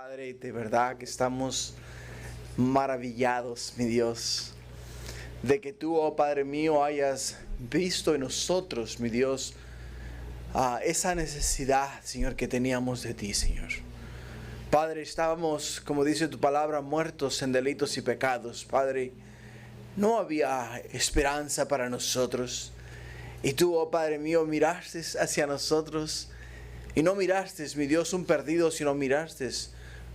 Padre, de verdad que estamos maravillados, mi Dios, de que tú, oh Padre mío, hayas visto en nosotros, mi Dios, esa necesidad, Señor, que teníamos de ti, Señor. Padre, estábamos, como dice tu palabra, muertos en delitos y pecados. Padre, no había esperanza para nosotros. Y tú, oh Padre mío, miraste hacia nosotros. Y no miraste, mi Dios, un perdido, sino miraste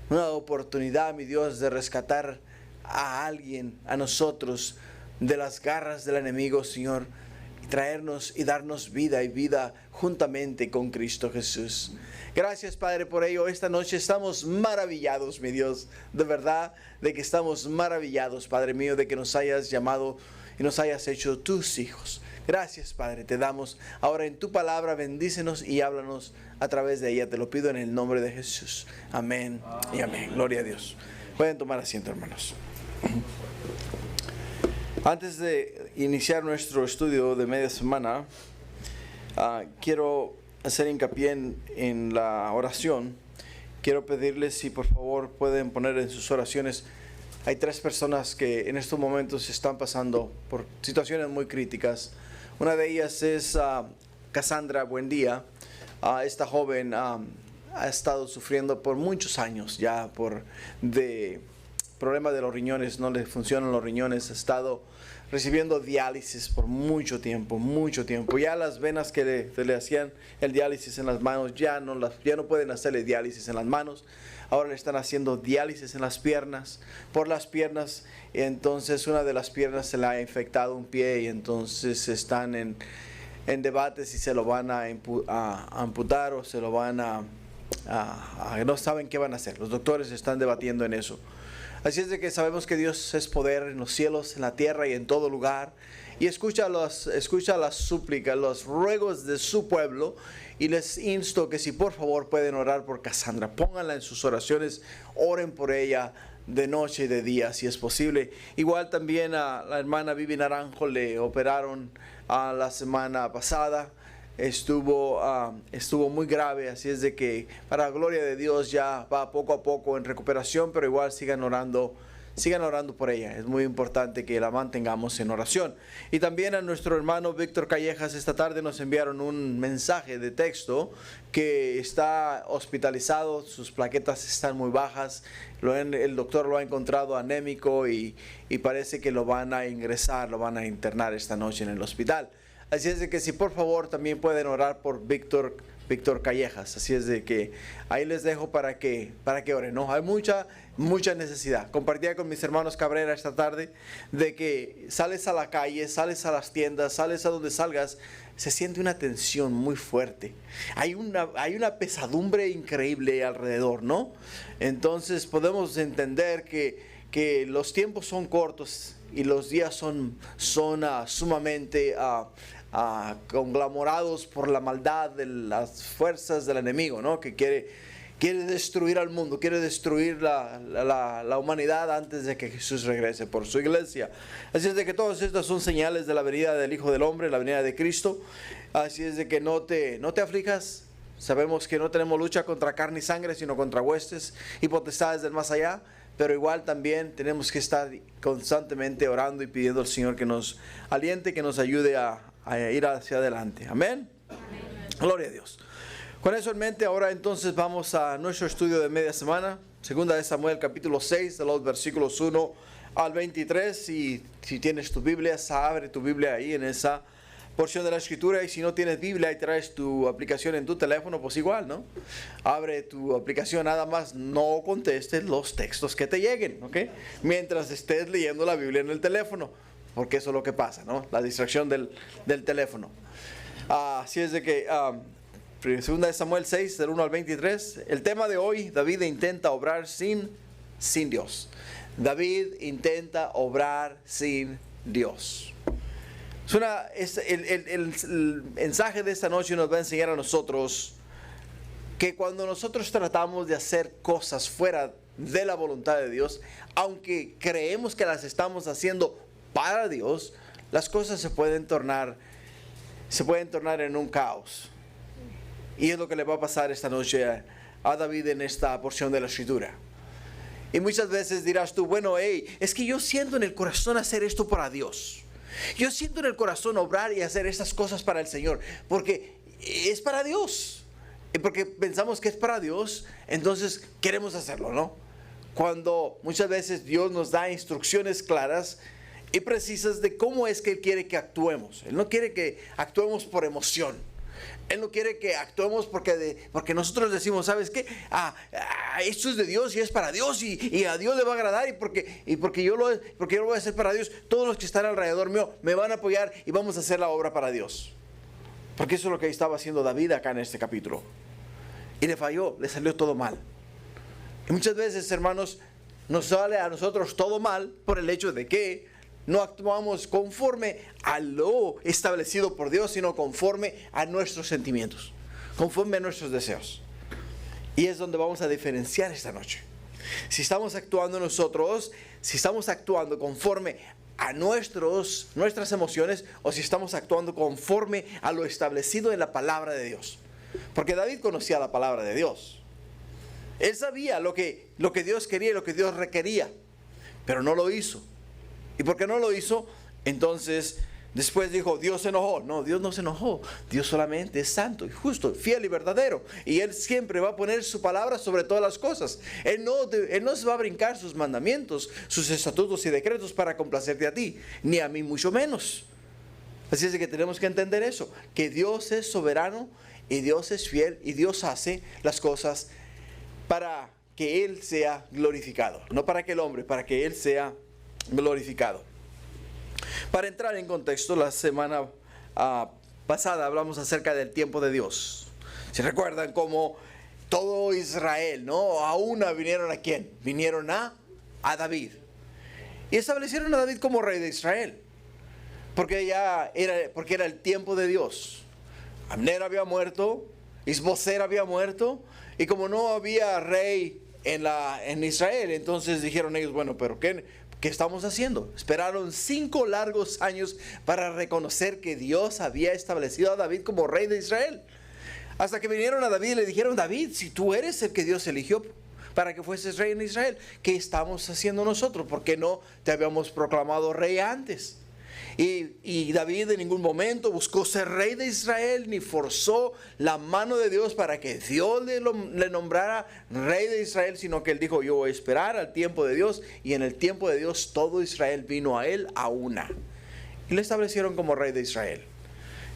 una oportunidad, mi Dios, de rescatar a alguien, a nosotros, de las garras del enemigo, Señor, y traernos y darnos vida y vida juntamente con Cristo Jesús. Gracias, Padre, por ello. Esta noche estamos maravillados, mi Dios, de verdad, de que estamos maravillados, Padre mío, de que nos hayas llamado y nos hayas hecho tus hijos. Gracias, Padre, te damos ahora en tu palabra, bendícenos y háblanos a través de ella. Te lo pido en el nombre de Jesús. Amén y amén. Gloria a Dios. Pueden tomar asiento, hermanos. Antes de iniciar nuestro estudio de media semana, quiero hacer hincapié en la oración. Quiero pedirles si por favor pueden poner en sus oraciones. Hay 3 personas que en estos momentos están pasando por situaciones muy críticas. Una de ellas es Cassandra Buendía. Esta joven ha estado sufriendo por muchos años ya de problemas de los riñones, no le funcionan los riñones. Ha estado recibiendo diálisis por mucho tiempo. Ya las venas que le hacían el diálisis en las manos ya no pueden hacerle diálisis en las manos. Ahora le están haciendo diálisis en las piernas, por las piernas. Y entonces una de las piernas se le ha infectado un pie y entonces están en debate si se lo van a amputar o se lo van no saben qué van a hacer. Los doctores están debatiendo en eso. Así es de que sabemos que Dios es poder en los cielos, en la tierra y en todo lugar. Y escucha las súplicas, los ruegos de su pueblo. Y les insto que si por favor pueden orar por Cassandra, pónganla en sus oraciones, oren por ella de noche y de día si es posible. Igual también a la hermana Vivi Naranjo le operaron la semana pasada. Estuvo muy grave, así es de que para la gloria de Dios ya va poco a poco en recuperación, pero igual sigan orando por ella. Es muy importante que la mantengamos en oración. Y también a nuestro hermano Víctor Callejas esta tarde nos enviaron un mensaje de texto que está hospitalizado, sus plaquetas están muy bajas, el doctor lo ha encontrado anémico y parece que lo van a internar esta noche en el hospital. Así es de que si por favor también pueden orar por Víctor Callejas. Así es de que ahí les dejo para que oren, ¿no? Hay mucha necesidad. Compartía con mis hermanos Cabrera esta tarde de que sales a la calle, sales a las tiendas, sales a donde salgas, se siente una tensión muy fuerte. Hay una pesadumbre increíble alrededor, ¿no? Entonces podemos entender que los tiempos son cortos y los días son sumamente conglomorados por la maldad de las fuerzas del enemigo, ¿no? Que quiere destruir al mundo, quiere destruir la humanidad antes de que Jesús regrese por su iglesia. Así es de que todas estas son señales de la venida del Hijo del Hombre, la venida de Cristo. Así es de que no te aflijas. Sabemos que no tenemos lucha contra carne y sangre, sino contra huestes y potestades del más allá. Pero igual también tenemos que estar constantemente orando y pidiendo al Señor que nos aliente, que nos ayude a ir hacia adelante. Amén. Amén. Gloria a Dios. Con eso en mente, ahora entonces vamos a nuestro estudio de media semana. Segunda de Samuel, capítulo 6, de los versículos 1 al 23. Y si tienes tu Biblia, abre tu Biblia ahí en esa porción de la escritura. Y si no tienes Biblia y traes tu aplicación en tu teléfono, pues igual, ¿no? Abre tu aplicación, nada más no contestes los textos que te lleguen, ¿ok? Mientras estés leyendo la Biblia en el teléfono, porque eso es lo que pasa, ¿no? La distracción del teléfono. Así es de que segunda de Samuel 6, del 1 al 23. El tema de hoy: David intenta obrar sin Dios. David intenta obrar sin Dios. El mensaje de esta noche nos va a enseñar a nosotros que cuando nosotros tratamos de hacer cosas fuera de la voluntad de Dios, aunque creemos que las estamos haciendo para Dios, las cosas se pueden tornar en un caos. Y es lo que le va a pasar esta noche a David en esta porción de la escritura. Y muchas veces dirás tú, bueno, es que yo siento en el corazón hacer esto para Dios. Yo siento en el corazón obrar y hacer estas cosas para el Señor, porque es para Dios. Y porque pensamos que es para Dios, entonces queremos hacerlo, ¿no? Cuando muchas veces Dios nos da instrucciones claras y precisas de cómo es que Él quiere que actuemos. Él no quiere que actuemos por emoción. Él no quiere que actuemos porque nosotros decimos, ¿sabes qué? Esto es de Dios y es para Dios y a Dios le va a agradar y porque yo lo voy a hacer para Dios, todos los que están alrededor mío me van a apoyar y vamos a hacer la obra para Dios. Porque eso es lo que estaba haciendo David acá en este capítulo. Y le falló, le salió todo mal. Y muchas veces, hermanos, nos sale a nosotros todo mal por el hecho de que no actuamos conforme a lo establecido por Dios, sino conforme a nuestros sentimientos, conforme a nuestros deseos. Y es donde vamos a diferenciar esta noche. Si estamos actuando conforme a nuestras emociones, o si estamos actuando conforme a lo establecido en la palabra de Dios. Porque David conocía la palabra de Dios. Él sabía lo que Dios quería y lo que Dios requería, pero no lo hizo. ¿Y por qué no lo hizo? Entonces, después dijo, Dios se enojó. No, Dios no se enojó. Dios solamente es santo y justo, fiel y verdadero. Y Él siempre va a poner su palabra sobre todas las cosas. Él no se va a brincar sus mandamientos, sus estatutos y decretos para complacerte a ti, ni a mí mucho menos. Así es que tenemos que entender eso, que Dios es soberano y Dios es fiel y Dios hace las cosas para que Él sea glorificado. No para que el hombre, para que Él sea glorificado. Para entrar en contexto, la semana pasada hablamos acerca del tiempo de Dios. ¿Se recuerdan cómo todo Israel, ¿no? A una vinieron ¿a quién? Vinieron a David. Y establecieron a David como rey de Israel. Porque era el tiempo de Dios. Abner había muerto, Isboset había muerto, y como no había rey en Israel, entonces dijeron ellos, bueno, pero ¿qué estamos haciendo? Esperaron 5 largos años para reconocer que Dios había establecido a David como rey de Israel. Hasta que vinieron a David y le dijeron, David, si tú eres el que Dios eligió para que fueses rey en Israel, ¿qué estamos haciendo nosotros? ¿Por qué no te habíamos proclamado rey antes? Y David en ningún momento buscó ser rey de Israel, ni forzó la mano de Dios para que Dios le nombrara rey de Israel, sino que él dijo, yo voy a esperar al tiempo de Dios, y en el tiempo de Dios todo Israel vino a él a una. Y le establecieron como rey de Israel.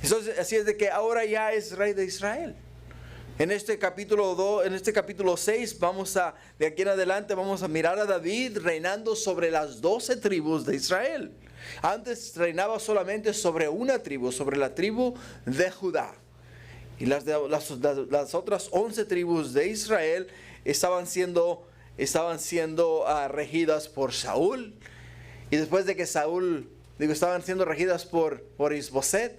Entonces, así es de que ahora ya es rey de Israel. En este capítulo 6, de aquí en adelante vamos a mirar a David reinando sobre las 12 tribus de Israel. Antes reinaba solamente sobre una tribu, sobre la tribu de Judá. Y las otras 11 tribus de Israel estaban siendo regidas por Saúl. Y después de que estaban siendo regidas por Isboset.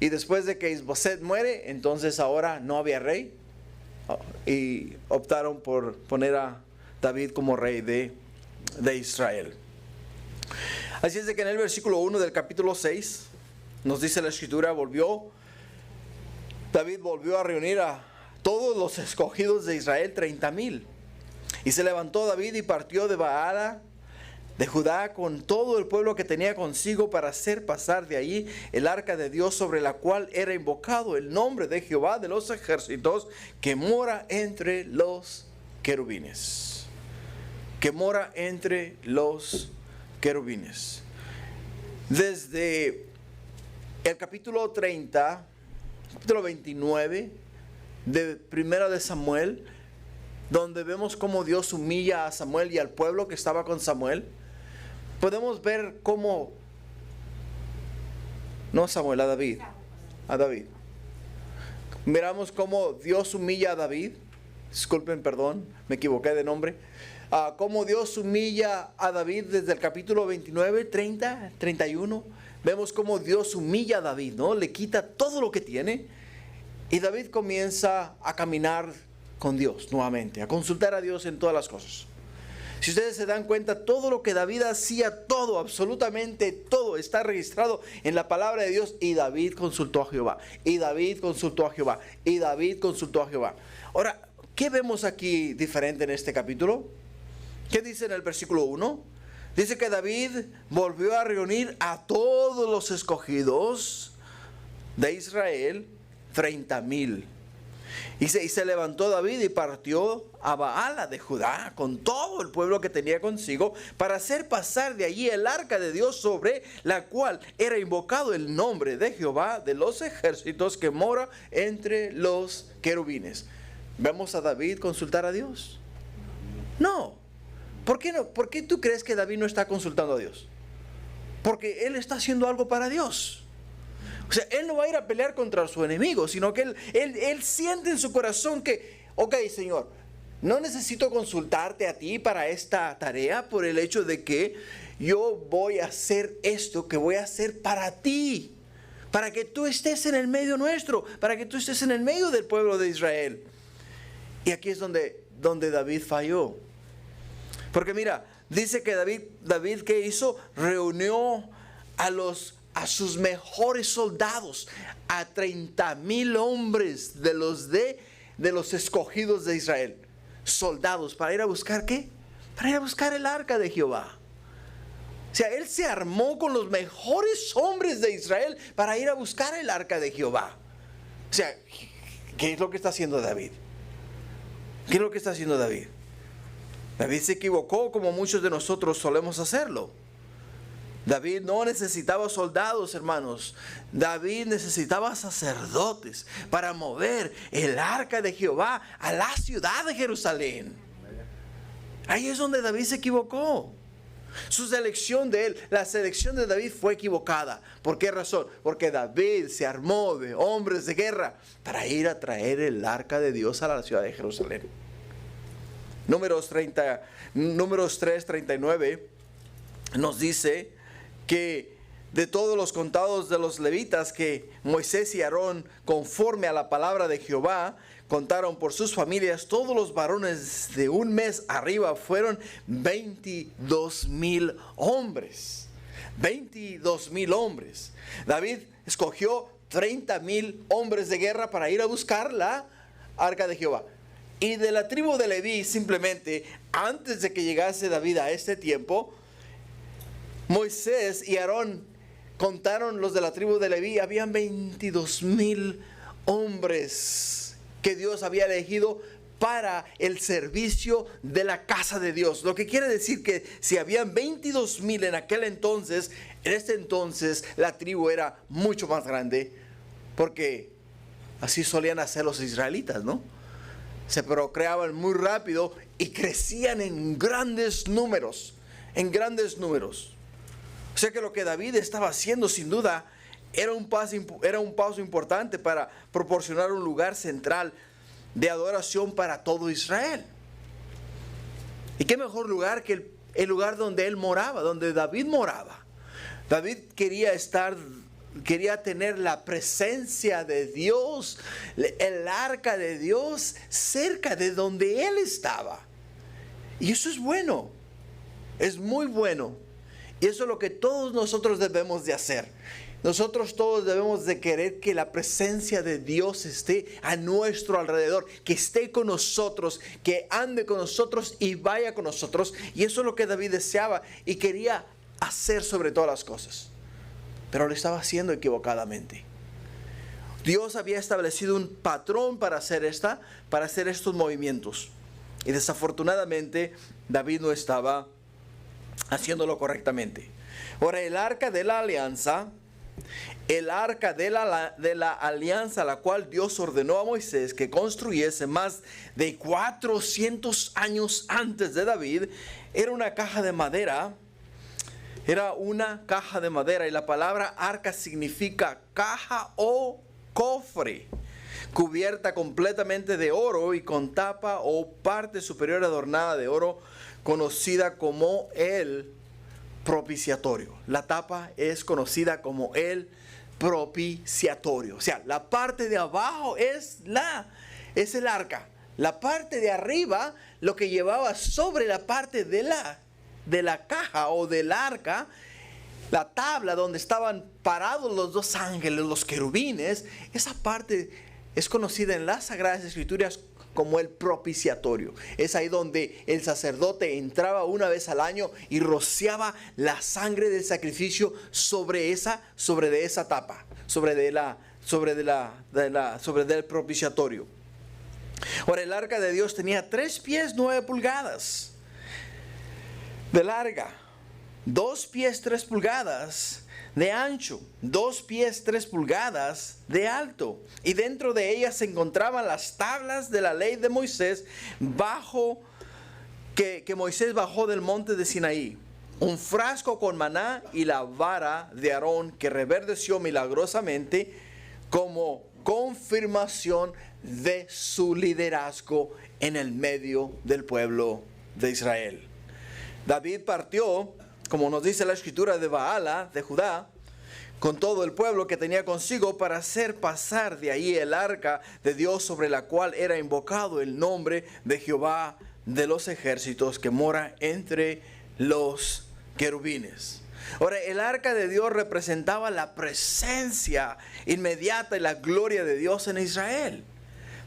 Y después de que Isboset muere, entonces ahora no había rey. Y optaron por poner a David como rey de Israel. Así es de que en el versículo 1 del capítulo 6 nos dice la escritura, David volvió a reunir a todos los escogidos de Israel, 30,000. Y se levantó David y partió de Baala de Judá con todo el pueblo que tenía consigo para hacer pasar de allí el arca de Dios, sobre la cual era invocado el nombre de Jehová de los ejércitos, que mora entre los querubines. Que mora entre los querubines. Desde el capítulo 30, capítulo 29 de Primera de Samuel, donde vemos cómo Dios humilla a Samuel y al pueblo que estaba con Samuel, podemos ver cómo, no a Samuel, a David. Miramos cómo Dios humilla a David. Disculpen, perdón, me equivoqué de nombre. Cómo Dios humilla a David desde el capítulo 29, 30, 31. Vemos cómo Dios humilla a David, ¿no? Le quita todo lo que tiene. Y David comienza a caminar con Dios nuevamente, a consultar a Dios en todas las cosas. Si ustedes se dan cuenta, todo lo que David hacía, todo, absolutamente todo, está registrado en la palabra de Dios. Y David consultó a Jehová. Y David consultó a Jehová. Y David consultó a Jehová. Ahora, ¿qué vemos aquí diferente en este capítulo? ¿Qué dice en el versículo 1? Dice que David volvió a reunir a todos los escogidos de Israel, 30,000. Y se levantó David y partió a Baala de Judá con todo el pueblo que tenía consigo para hacer pasar de allí el arca de Dios, sobre la cual era invocado el nombre de Jehová de los ejércitos, que mora entre los querubines. ¿Vemos a David consultar a Dios? No. ¿Por qué no? ¿Por qué tú crees que David no está consultando a Dios? Porque él está haciendo algo para Dios. O sea, él no va a ir a pelear contra su enemigo, sino que él siente en su corazón que, ok, Señor, no necesito consultarte a ti para esta tarea, por el hecho de que yo voy a hacer esto que voy a hacer para ti, para que tú estés en el medio nuestro, para que tú estés en el medio del pueblo de Israel. Y aquí es donde David falló. Porque mira, dice que David ¿qué hizo? Reunió a sus mejores soldados, a 30,000 hombres de los escogidos de Israel. Soldados, ¿para ir a buscar qué? Para ir a buscar el arca de Jehová. O sea, él se armó con los mejores hombres de Israel para ir a buscar el arca de Jehová. O sea, ¿qué es lo que está haciendo David? ¿Qué es lo que está haciendo David? David se equivocó, como muchos de nosotros solemos hacerlo. David no necesitaba soldados, hermanos. David necesitaba sacerdotes para mover el arca de Jehová a la ciudad de Jerusalén. Ahí es donde David se equivocó. La selección de David fue equivocada. ¿Por qué razón? Porque David se armó de hombres de guerra para ir a traer el arca de Dios a la ciudad de Jerusalén. Números 3:39 nos dice que de todos los contados de los levitas que Moisés y Aarón, conforme a la palabra de Jehová, contaron por sus familias, todos los varones de un mes arriba fueron 22,000 hombres. 22,000 hombres. David escogió 30,000 hombres de guerra para ir a buscar la arca de Jehová. Y de la tribu de Leví, simplemente, antes de que llegase David a este tiempo, Moisés y Aarón contaron los de la tribu de Leví. Habían 22,000 hombres que Dios había elegido para el servicio de la casa de Dios. Lo que quiere decir que si habían 22,000 en aquel entonces, en este entonces la tribu era mucho más grande, porque así solían hacer los israelitas, ¿no? Se procreaban muy rápido y crecían en grandes números, O sea que lo que David estaba haciendo, sin duda, era un paso importante para proporcionar un lugar central de adoración para todo Israel. ¿Y qué mejor lugar que el lugar donde él moraba, donde David moraba? David quería tener la presencia de Dios, el arca de Dios, cerca de donde él estaba. Y eso es bueno, es muy bueno. Y eso es lo que todos nosotros debemos de hacer. Nosotros todos debemos de querer que la presencia de Dios esté a nuestro alrededor, que esté con nosotros, que ande con nosotros y vaya con nosotros. Y eso es lo que David deseaba y quería hacer sobre todas las cosas. Pero lo estaba haciendo equivocadamente. Dios había establecido un patrón para hacer estos movimientos. Y desafortunadamente David no estaba haciéndolo correctamente. Ahora, el arca de la alianza, la cual Dios ordenó a Moisés que construyese más de 400 años antes de David, era una caja de madera. Era una caja de madera, y la palabra arca significa caja o cofre, cubierta completamente de oro y con tapa o parte superior adornada de oro, conocida como el propiciatorio. La tapa es conocida como el propiciatorio. O sea, la parte de abajo es el arca. La parte de arriba, lo que llevaba sobre la parte de la caja o del arca, la tabla donde estaban parados los dos ángeles, los querubines, esa parte es conocida en las Sagradas Escrituras como el propiciatorio. Es ahí donde el sacerdote entraba una vez al año y rociaba la sangre del sacrificio sobre esa tapa, sobre del propiciatorio. Ahora, el arca de Dios tenía 3 pies 9 pulgadas de larga, 2 pies 3 pulgadas de ancho, 2 pies 3 pulgadas de alto, y dentro de ella se encontraban las tablas de la ley de Moisés que Moisés bajó del monte de Sinaí, un frasco con maná y la vara de Aarón que reverdeció milagrosamente como confirmación de su liderazgo en el medio del pueblo de Israel. David partió, como nos dice la escritura, de Baala, de Judá, con todo el pueblo que tenía consigo, para hacer pasar de ahí el arca de Dios, sobre la cual era invocado el nombre de Jehová de los ejércitos, que mora entre los querubines. Ahora, el arca de Dios representaba la presencia inmediata y la gloria de Dios en Israel.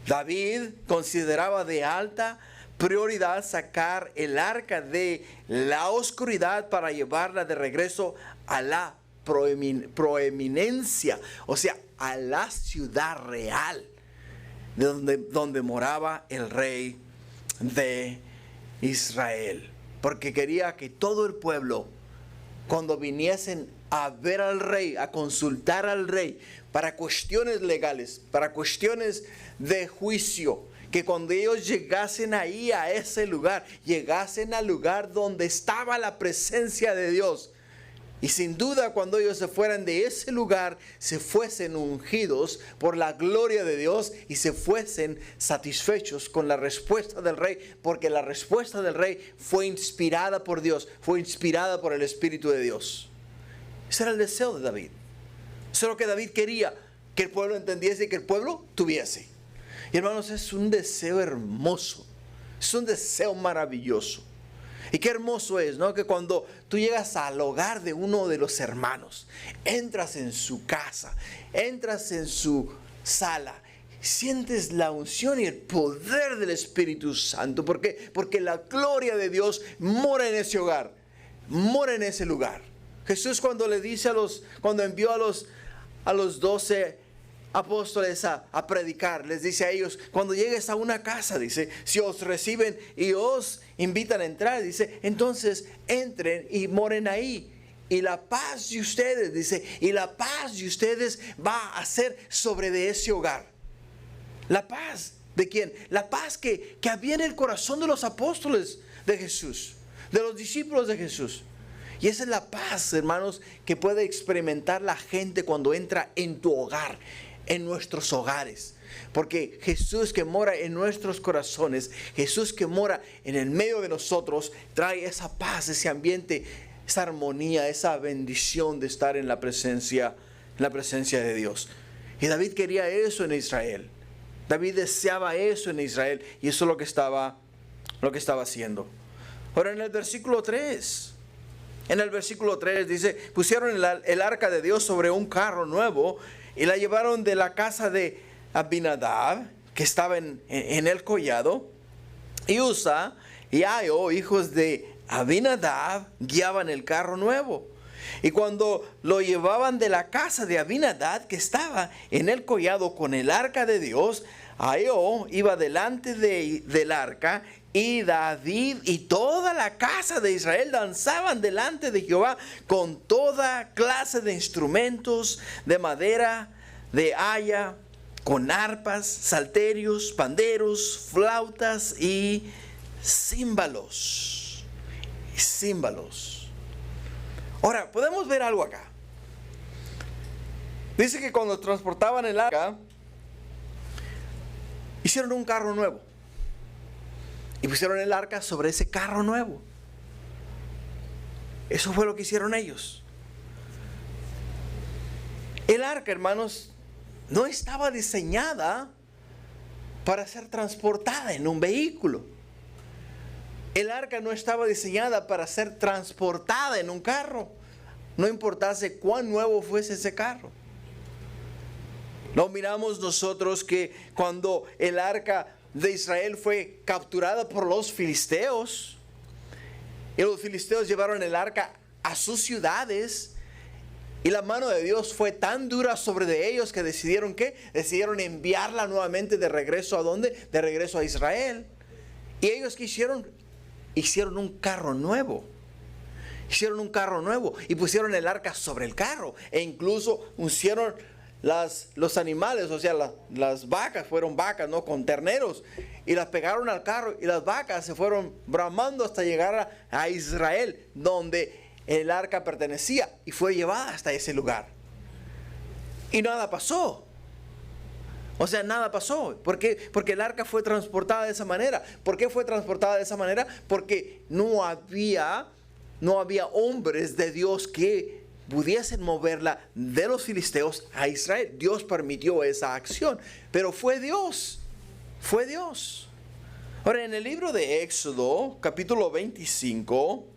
David consideraba de alta prioridad sacar el arca de la oscuridad para llevarla de regreso a la proeminencia, o sea, a la ciudad real, donde moraba el rey de Israel. Porque quería que todo el pueblo, cuando viniesen a ver al rey, a consultar al rey para cuestiones legales, para cuestiones de juicio, que cuando ellos llegasen ahí a ese lugar, llegasen al lugar donde estaba la presencia de Dios. Y sin duda, cuando ellos se fueran de ese lugar, se fuesen ungidos por la gloria de Dios y se fuesen satisfechos con la respuesta del rey, porque la respuesta del rey fue inspirada por Dios, fue inspirada por el Espíritu de Dios. Ese era el deseo de David. Eso es lo que David quería, que el pueblo entendiese y que el pueblo tuviese. Y hermanos, es un deseo hermoso, es un deseo maravilloso. Y qué hermoso es, ¿no? Que cuando tú llegas al hogar de uno de los hermanos, entras en su casa, entras en su sala, sientes la unción y el poder del Espíritu Santo. ¿Por qué? Porque la gloria de Dios mora en ese hogar, mora en ese lugar. Jesús, cuando le dice cuando envió a los 12 apóstoles a predicar, les dice a ellos: cuando llegues a una casa, dice, si os reciben y os invitan a entrar, dice, entonces entren y moren ahí. Y la paz de ustedes, dice, y la paz de ustedes va a ser sobre de ese hogar. ¿La paz de quién? La paz que había en el corazón de los apóstoles de Jesús, de los discípulos de Jesús. Y esa es la paz, hermanos, que puede experimentar la gente cuando entra en tu hogar, en nuestros hogares. Porque Jesús, que mora en nuestros corazones, Jesús que mora en el medio de nosotros, trae esa paz, ese ambiente, esa armonía, esa bendición de estar en la presencia de Dios. Y David quería eso en Israel. David deseaba eso en Israel, y eso es lo que estaba haciendo. Ahora, en el versículo 3 dice: pusieron el arca de Dios sobre un carro nuevo y la llevaron de la casa de Abinadab, que estaba en el collado. Y Usa y Ahio, hijos de Abinadab, guiaban el carro nuevo. Y cuando lo llevaban de la casa de Abinadab, que estaba en el collado con el arca de Dios, Ahio iba delante del arca, y David y toda la casa de Israel danzaban delante de Jehová con toda clase de instrumentos de madera, de haya, con arpas, salterios, panderos, flautas y címbalos. Ahora, podemos ver algo acá. Dice que cuando transportaban el arca, hicieron un carro nuevo. Y pusieron el arca sobre ese carro nuevo. Eso fue lo que hicieron ellos. El arca, hermanos, no estaba diseñada para ser transportada en un vehículo. El arca no estaba diseñada para ser transportada en un carro, no importase cuán nuevo fuese ese carro. No miramos nosotros que cuando el arca de Israel fue capturada por los filisteos. Y los filisteos llevaron el arca a sus ciudades. Y la mano de Dios fue tan dura sobre de ellos que decidieron ¿qué? Decidieron enviarla nuevamente de regreso ¿a dónde? De regreso a Israel. Y ellos ¿qué hicieron? Hicieron un carro nuevo. Hicieron un carro nuevo y pusieron el arca sobre el carro. E incluso pusieron los animales, o sea, las vacas, fueron vacas, ¿no? Con terneros. Y las pegaron al carro y las vacas se fueron bramando hasta llegar a Israel, donde el arca pertenecía, y fue llevada hasta ese lugar. Y nada pasó. O sea, nada pasó. ¿Por qué? Porque el arca fue transportada de esa manera. ¿Por qué fue transportada de esa manera? Porque no había hombres de Dios que pudiesen moverla de los filisteos a Israel. Dios permitió esa acción, pero fue Dios. Fue Dios. Ahora, en el libro de Éxodo, capítulo 25,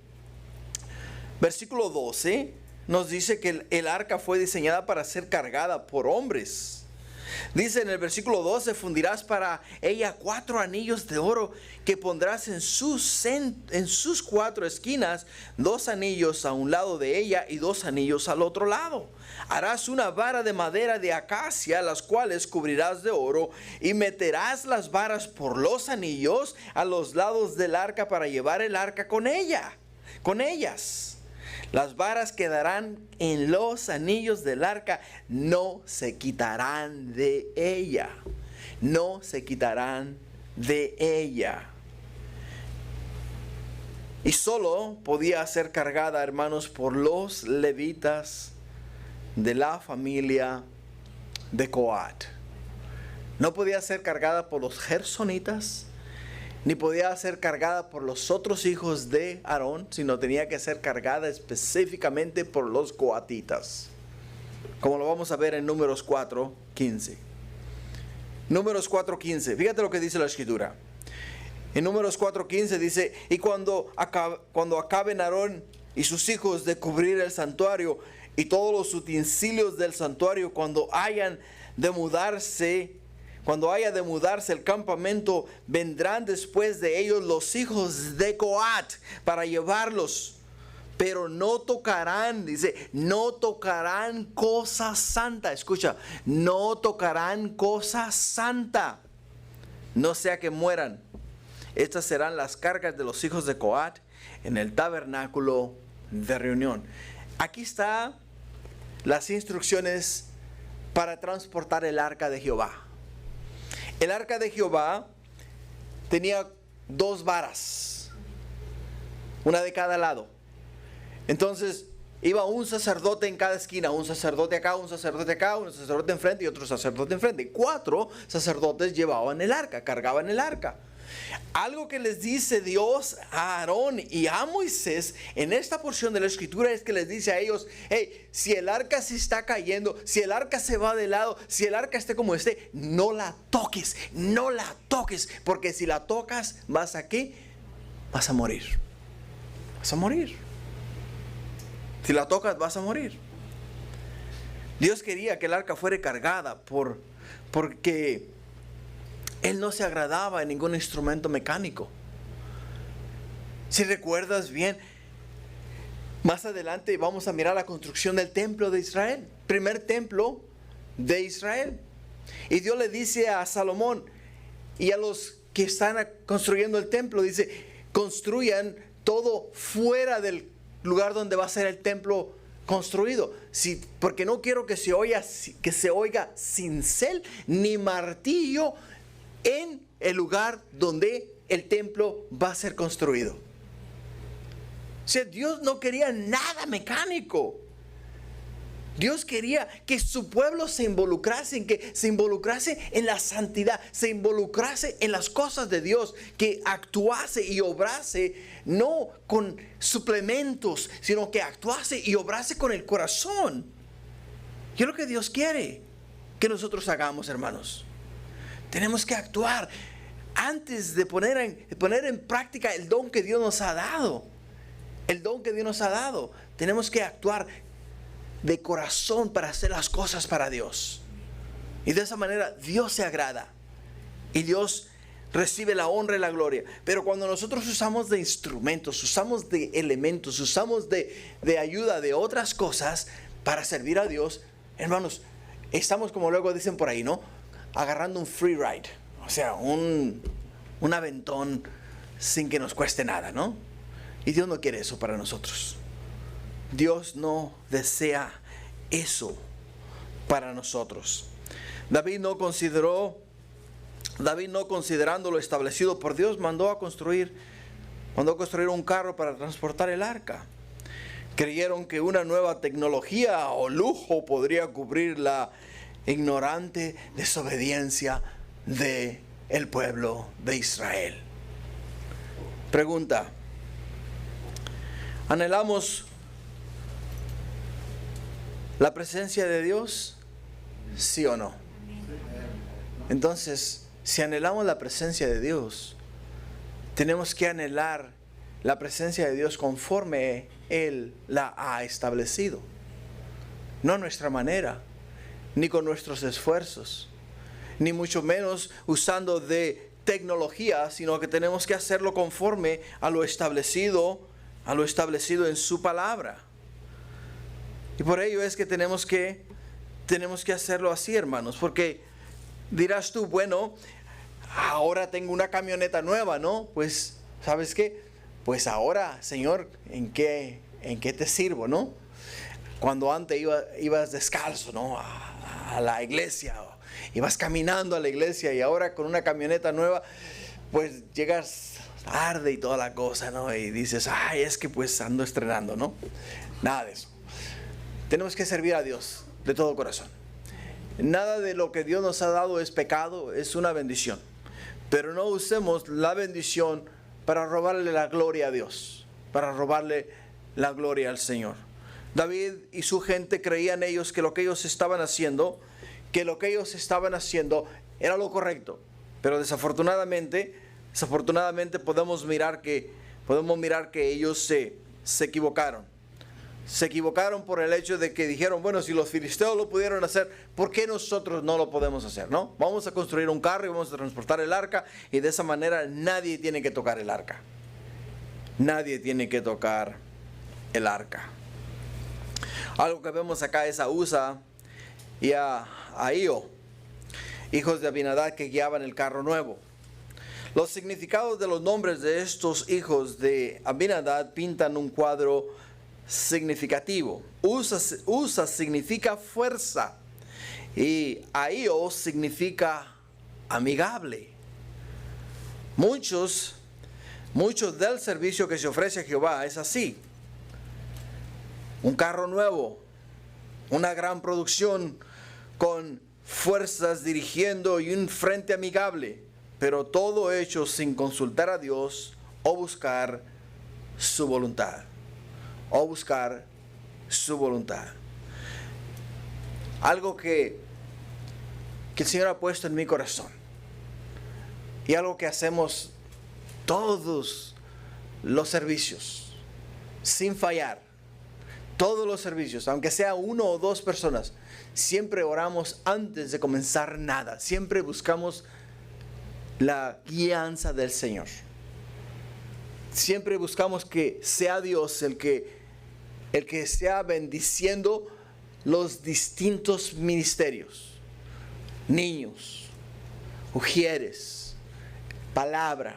versículo 12, nos dice que el arca fue diseñada para ser cargada por hombres. Dice en el versículo 12, fundirás para ella 4 anillos de oro que pondrás en sus 4 esquinas, 2 anillos a un lado de ella y 2 anillos al otro lado. Harás una vara de madera de acacia, las cuales cubrirás de oro, y meterás las varas por los anillos a los lados del arca para llevar el arca con ellas. Las varas quedarán en los anillos del arca, no se quitarán de ella. No se quitarán de ella. Y solo podía ser cargada, hermanos, por los levitas de la familia de Coat. No podía ser cargada por los gersonitas, ni podía ser cargada por los otros hijos de Aarón, sino tenía que ser cargada específicamente por los coatitas, como lo vamos a ver en Números 4:15. Números 4:15, fíjate lo que dice la escritura. En Números 4:15 dice: y cuando acaben Aarón y sus hijos de cubrir el santuario y todos los utensilios del santuario, cuando haya de mudarse el campamento, vendrán después de ellos los hijos de Coat para llevarlos, pero no tocarán, dice, no tocarán cosa santa. Escucha, no tocarán cosa santa, no sea que mueran. Estas serán las cargas de los hijos de Coat en el tabernáculo de reunión. Aquí están las instrucciones para transportar el arca de Jehová. El arca de Jehová tenía 2 varas, una de cada lado. Entonces iba un sacerdote en cada esquina, un sacerdote acá, un sacerdote acá, un sacerdote enfrente y otro sacerdote enfrente. 4 sacerdotes llevaban el arca, cargaban el arca. Algo que les dice Dios a Aarón y a Moisés en esta porción de la escritura es que les dice a ellos: hey, si el arca se está cayendo, si el arca se va de lado, si el arca esté como esté, no la toques, porque si la tocas, ¿vas a qué? Vas a morir. Vas a morir. Si la tocas, vas a morir. Dios quería que el arca fuera cargada porque Él no se agradaba en ningún instrumento mecánico. Si recuerdas bien, más adelante vamos a mirar la construcción del templo de Israel, primer templo de Israel. Y Dios le dice a Salomón y a los que están construyendo el templo, dice: construyan todo fuera del lugar donde va a ser el templo construido, porque no quiero que se oiga cincel ni martillo en el lugar donde el templo va a ser construido. O sea, Dios no quería nada mecánico. Dios quería que su pueblo se involucrase en la santidad, se involucrase en las cosas de Dios, que actuase y obrase no con suplementos, sino que actuase y obrase con el corazón. Y es lo que Dios quiere que nosotros hagamos, hermanos. Tenemos que actuar antes de poner en práctica el don que Dios nos ha dado. El don que Dios nos ha dado. Tenemos que actuar de corazón para hacer las cosas para Dios. Y de esa manera Dios se agrada. Y Dios recibe la honra y la gloria. Pero cuando nosotros usamos de instrumentos, usamos de elementos, usamos de ayuda de otras cosas para servir a Dios, hermanos, estamos, como luego dicen por ahí, ¿no?, agarrando un free ride, o sea, un aventón sin que nos cueste nada, ¿no? Y Dios no quiere eso para nosotros. Dios no desea eso para nosotros. David no considerando lo establecido por Dios, mandó a construir un carro para transportar el arca. Creyeron que una nueva tecnología o lujo podría cubrir la ignorante desobediencia del pueblo de Israel. Pregunta: ¿anhelamos la presencia de Dios? ¿Sí o no? Entonces, si anhelamos la presencia de Dios, tenemos que anhelar la presencia de Dios conforme Él la ha establecido. No a nuestra manera, ni con nuestros esfuerzos, ni mucho menos usando de tecnología, sino que tenemos que hacerlo conforme a lo establecido en su palabra. Y por ello es que tenemos que hacerlo así, hermanos, porque dirás tú, bueno, ahora tengo una camioneta nueva, ¿no? Pues, ¿sabes qué? Pues ahora, Señor, ¿en qué te sirvo, no? Cuando antes ibas descalzo, ¿no?, a la iglesia, ibas caminando a la iglesia, y ahora con una camioneta nueva, pues llegas tarde y toda la cosa, ¿no? Y dices, ay, es que pues ando estrenando, ¿no? Nada de eso. Tenemos que servir a Dios de todo corazón. Nada de lo que Dios nos ha dado es pecado, es una bendición. Pero no usemos la bendición para robarle la gloria a Dios, para robarle la gloria al Señor. David y su gente creían ellos que lo que ellos estaban haciendo era lo correcto. Pero desafortunadamente podemos mirar que ellos se equivocaron. Se equivocaron por el hecho de que dijeron, bueno, si los filisteos lo pudieron hacer, ¿por qué nosotros no lo podemos hacer? ¿No? Vamos a construir un carro y vamos a transportar el arca, y de esa manera nadie tiene que tocar el arca. Nadie tiene que tocar el arca. Algo que vemos acá es a Usa y a Ahío, hijos de Abinadab, que guiaban el carro nuevo. Los significados de los nombres de estos hijos de Abinadab pintan un cuadro significativo. Usa significa fuerza y Ahío significa amigable. Muchos del servicio que se ofrece a Jehová es así: un carro nuevo, una gran producción con fuerzas dirigiendo y un frente amigable, pero todo hecho sin consultar a Dios o buscar su voluntad. Algo que el Señor ha puesto en mi corazón, y algo que hacemos todos los servicios sin fallar. Todos los servicios, aunque sea 1 o 2 personas, siempre oramos antes de comenzar nada. Siempre buscamos la guianza del Señor. Siempre buscamos que sea Dios el que sea bendiciendo los distintos ministerios. Niños, ujieres, palabra,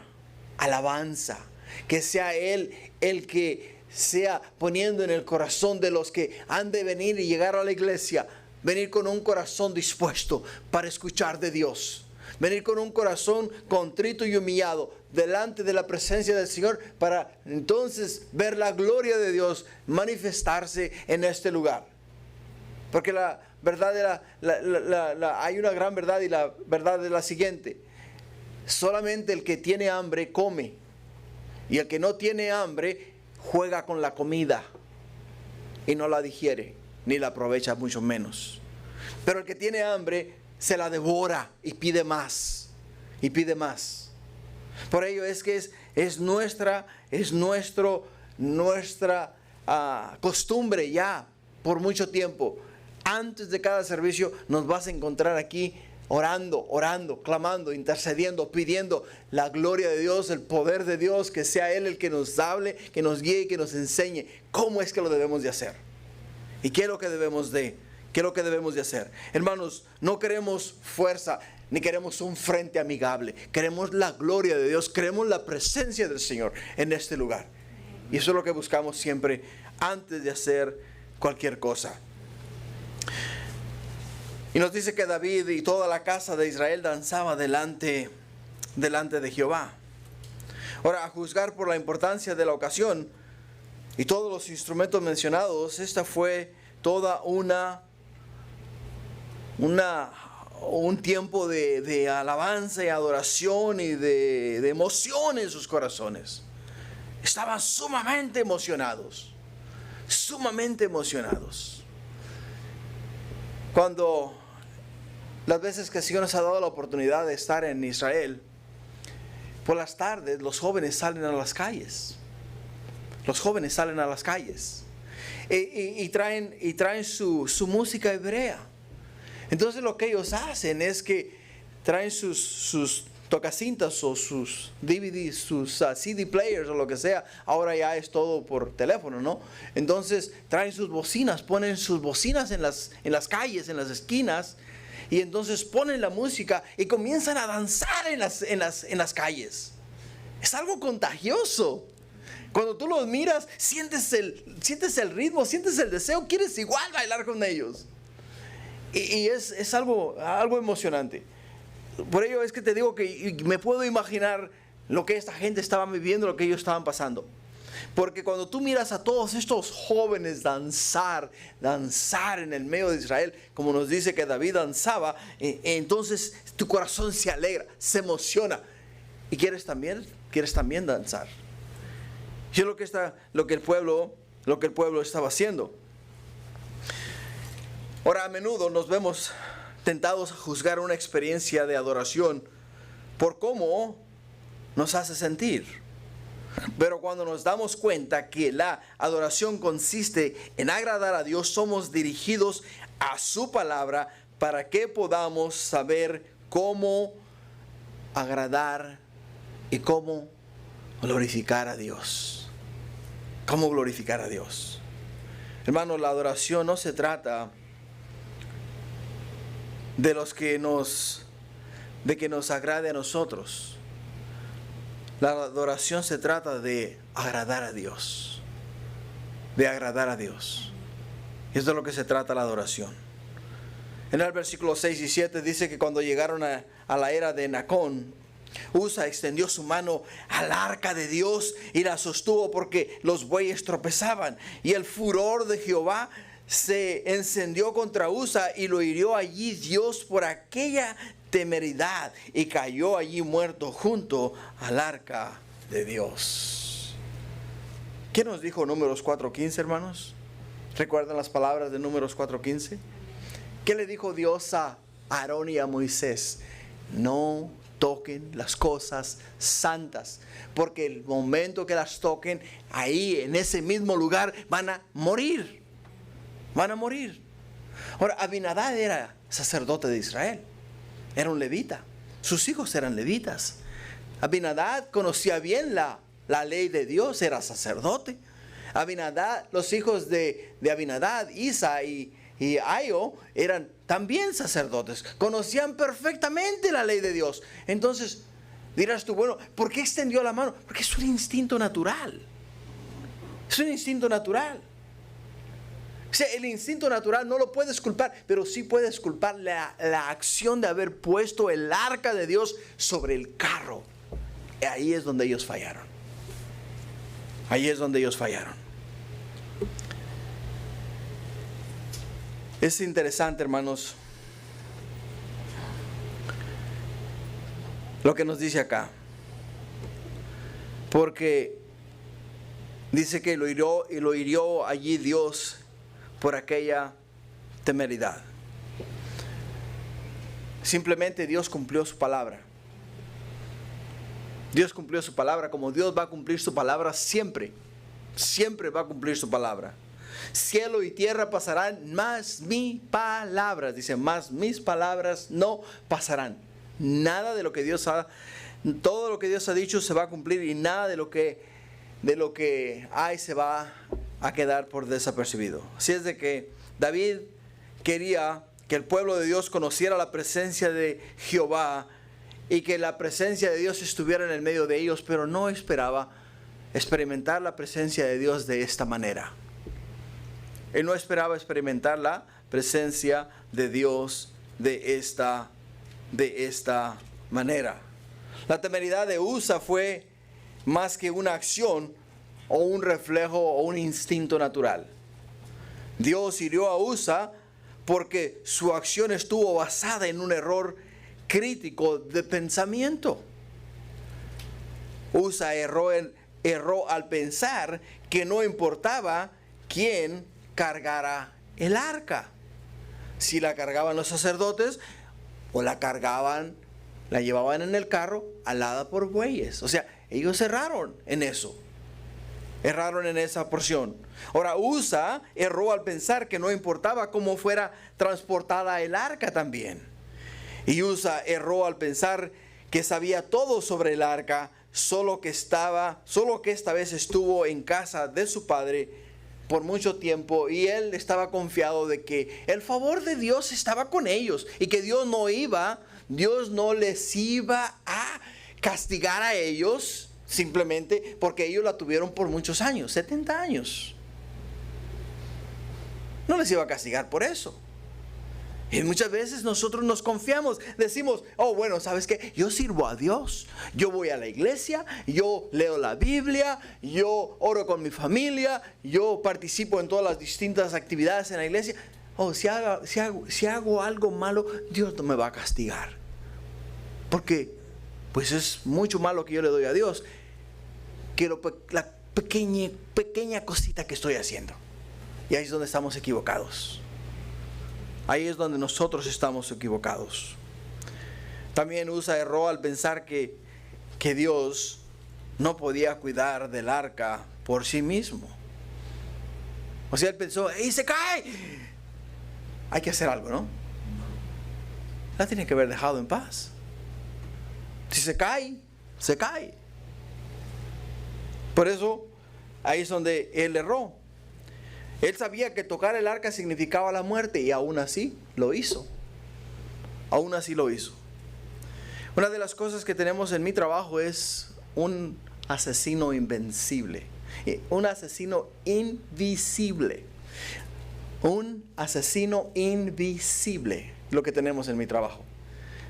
alabanza. Que sea Él el que sea poniendo en el corazón de los que han de venir y llegar a la iglesia, venir con un corazón dispuesto para escuchar de Dios, venir con un corazón contrito y humillado delante de la presencia del Señor, para entonces ver la gloria de Dios manifestarse en este lugar. Porque la verdad hay una gran verdad, y la verdad es la siguiente: solamente el que tiene hambre come, y el que no tiene hambre juega con la comida y no la digiere, ni la aprovecha, mucho menos. Pero el que tiene hambre se la devora y pide más, y pide más. Por ello es que es nuestra costumbre ya por mucho tiempo. Antes de cada servicio nos vas a encontrar aquí orando, clamando, intercediendo, pidiendo la gloria de Dios, el poder de Dios, que sea Él el que nos hable, que nos guíe y que nos enseñe cómo es que lo debemos de hacer. ¿Y qué es lo que debemos de hacer? Hermanos, no queremos fuerza, ni queremos un frente amigable. Queremos la gloria de Dios, queremos la presencia del Señor en este lugar. Y eso es lo que buscamos siempre antes de hacer cualquier cosa. Y nos dice que David y toda la casa de Israel danzaba delante de Jehová. Ahora, a juzgar por la importancia de la ocasión y todos los instrumentos mencionados, esta fue toda un tiempo de alabanza y adoración y de emoción en sus corazones. Estaban sumamente emocionados. Cuando las veces que el Señor nos ha dado la oportunidad de estar en Israel, por las tardes los jóvenes salen a las calles. Y traen su música hebrea. Entonces lo que ellos hacen es que traen sus tocacintas o sus DVDs, sus CD players o lo que sea. Ahora ya es todo por teléfono, ¿no? Entonces traen sus bocinas, ponen sus bocinas en las calles, en las esquinas. Y entonces ponen la música y comienzan a danzar en las calles. Es algo contagioso. Cuando tú los miras, sientes el ritmo, sientes el deseo, quieres igual bailar con ellos. Y es algo emocionante. Por ello es que te digo que me puedo imaginar lo que esta gente estaba viviendo, lo que ellos estaban pasando. Porque cuando tú miras a todos estos jóvenes danzar en el medio de Israel, como nos dice que David danzaba, entonces tu corazón se alegra, se emociona. ¿Y quieres también danzar? Y es lo que el pueblo estaba haciendo. Ahora, a menudo nos vemos tentados a juzgar una experiencia de adoración por cómo nos hace sentir. Pero cuando nos damos cuenta que la adoración consiste en agradar a Dios, somos dirigidos a su palabra para que podamos saber cómo agradar y cómo glorificar a Dios. ¿Cómo glorificar a Dios? Hermanos, la adoración no se trata de que nos agrade a nosotros. La adoración se trata de agradar a Dios. De agradar a Dios. Y eso es de lo que se trata la adoración. En el versículo 6 y 7 dice que cuando llegaron a la era de Nacón, Usa extendió su mano al arca de Dios y la sostuvo porque los bueyes tropezaban. Y el furor de Jehová se encendió contra Usa y lo hirió allí Dios por aquella temeridad y cayó allí muerto junto al arca de Dios. ¿Qué nos dijo Números 4:15, hermanos? ¿Recuerdan las palabras de Números 4:15? ¿Qué le dijo Dios a Aarón y a Moisés? No toquen las cosas santas, porque el momento que las toquen, ahí en ese mismo lugar van a morir. Van a morir. Ahora, Abinadab era sacerdote de Israel. Era un levita. Sus hijos eran levitas. Abinadab conocía bien la ley de Dios, era sacerdote. Abinadab, los hijos de Abinadab, Isa y Aio, eran también sacerdotes. Conocían perfectamente la ley de Dios. Entonces, dirás tú, bueno, ¿por qué extendió la mano? Porque es un instinto natural. Es un instinto natural. O sea, el instinto natural no lo puedes culpar, pero sí puedes culpar la acción de haber puesto el arca de Dios sobre el carro. Ahí es donde ellos fallaron. Ahí es donde ellos fallaron. Es interesante, hermanos, lo que nos dice acá. Porque dice que lo hirió allí Dios por aquella temeridad. Simplemente Dios cumplió su palabra. Dios cumplió su palabra como Dios va a cumplir su palabra siempre. Siempre va a cumplir su palabra. Cielo y tierra pasarán, mas mis palabras, dice, mas mis palabras no pasarán. Nada de lo que Dios ha, todo lo que Dios ha dicho se va a cumplir, y nada de lo que hay se va a quedar por desapercibido. Así es de que David quería que el pueblo de Dios conociera la presencia de Jehová y que la presencia de Dios estuviera en el medio de ellos, pero no esperaba experimentar la presencia de Dios de esta manera. Él no esperaba experimentar la presencia de Dios de esta manera. La temeridad de Usa fue más que una acción o un reflejo o un instinto natural. Dios hirió a Usa porque su acción estuvo basada en un error crítico de pensamiento. Usa erró al pensar que no importaba quién cargara el arca. Si la cargaban los sacerdotes o la llevaban en el carro alada por bueyes. O sea, ellos erraron en eso. Erraron en esa porción. Ahora, Usa erró al pensar que no importaba cómo fuera transportada el arca también. Y Usa erró al pensar que sabía todo sobre el arca, solo que esta vez estuvo en casa de su padre por mucho tiempo, y él estaba confiado de que el favor de Dios estaba con ellos y que Dios no les iba a castigar a ellos simplemente porque ellos la tuvieron por muchos años, 70 años. No les iba a castigar por eso. Y muchas veces nosotros nos confiamos, decimos, oh bueno, ¿sabes qué? Yo sirvo a Dios, yo voy a la iglesia, yo leo la Biblia, yo oro con mi familia, yo participo en todas las distintas actividades en la iglesia. Oh, si hago algo malo, Dios no me va a castigar. Porque pues es mucho malo que yo le doy a Dios que la pequeña cosita que estoy haciendo. Y ahí es donde estamos equivocados. Ahí es donde nosotros estamos equivocados. También Usa erró al pensar que Dios no podía cuidar del arca por sí mismo. O sea, él pensó, ¡ey, se cae! Hay que hacer algo, ¿no? La tiene que haber dejado en paz. Si se cae, se cae. Por eso, ahí es donde él erró. Él sabía que tocar el arca significaba la muerte, y aún así lo hizo. Aún así lo hizo. Una de las cosas que tenemos en mi trabajo es un asesino invencible. Un asesino invisible. Un asesino invisible, lo que tenemos en mi trabajo.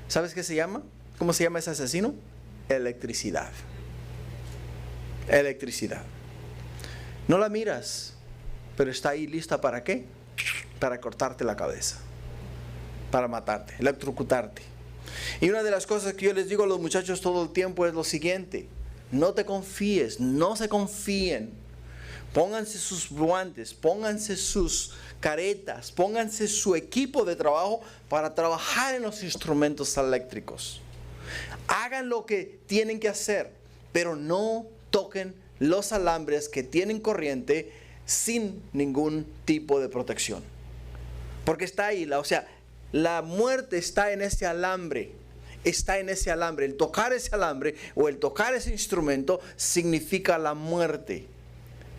¿Sabes qué se llama? ¿Cómo se llama ese asesino? Electricidad. Electricidad. No la miras, pero está ahí lista ¿para qué? Para cortarte la cabeza, para matarte, electrocutarte. Y una de las cosas que yo les digo a los muchachos todo el tiempo es lo siguiente: no te confíes, no se confíen. Pónganse sus guantes, pónganse sus caretas, pónganse su equipo de trabajo para trabajar en los instrumentos eléctricos. Hagan lo que tienen que hacer, pero no toquen los alambres que tienen corriente sin ningún tipo de protección. Porque está ahí, la muerte está en ese alambre. Está en ese alambre. El tocar ese alambre o el tocar ese instrumento significa la muerte.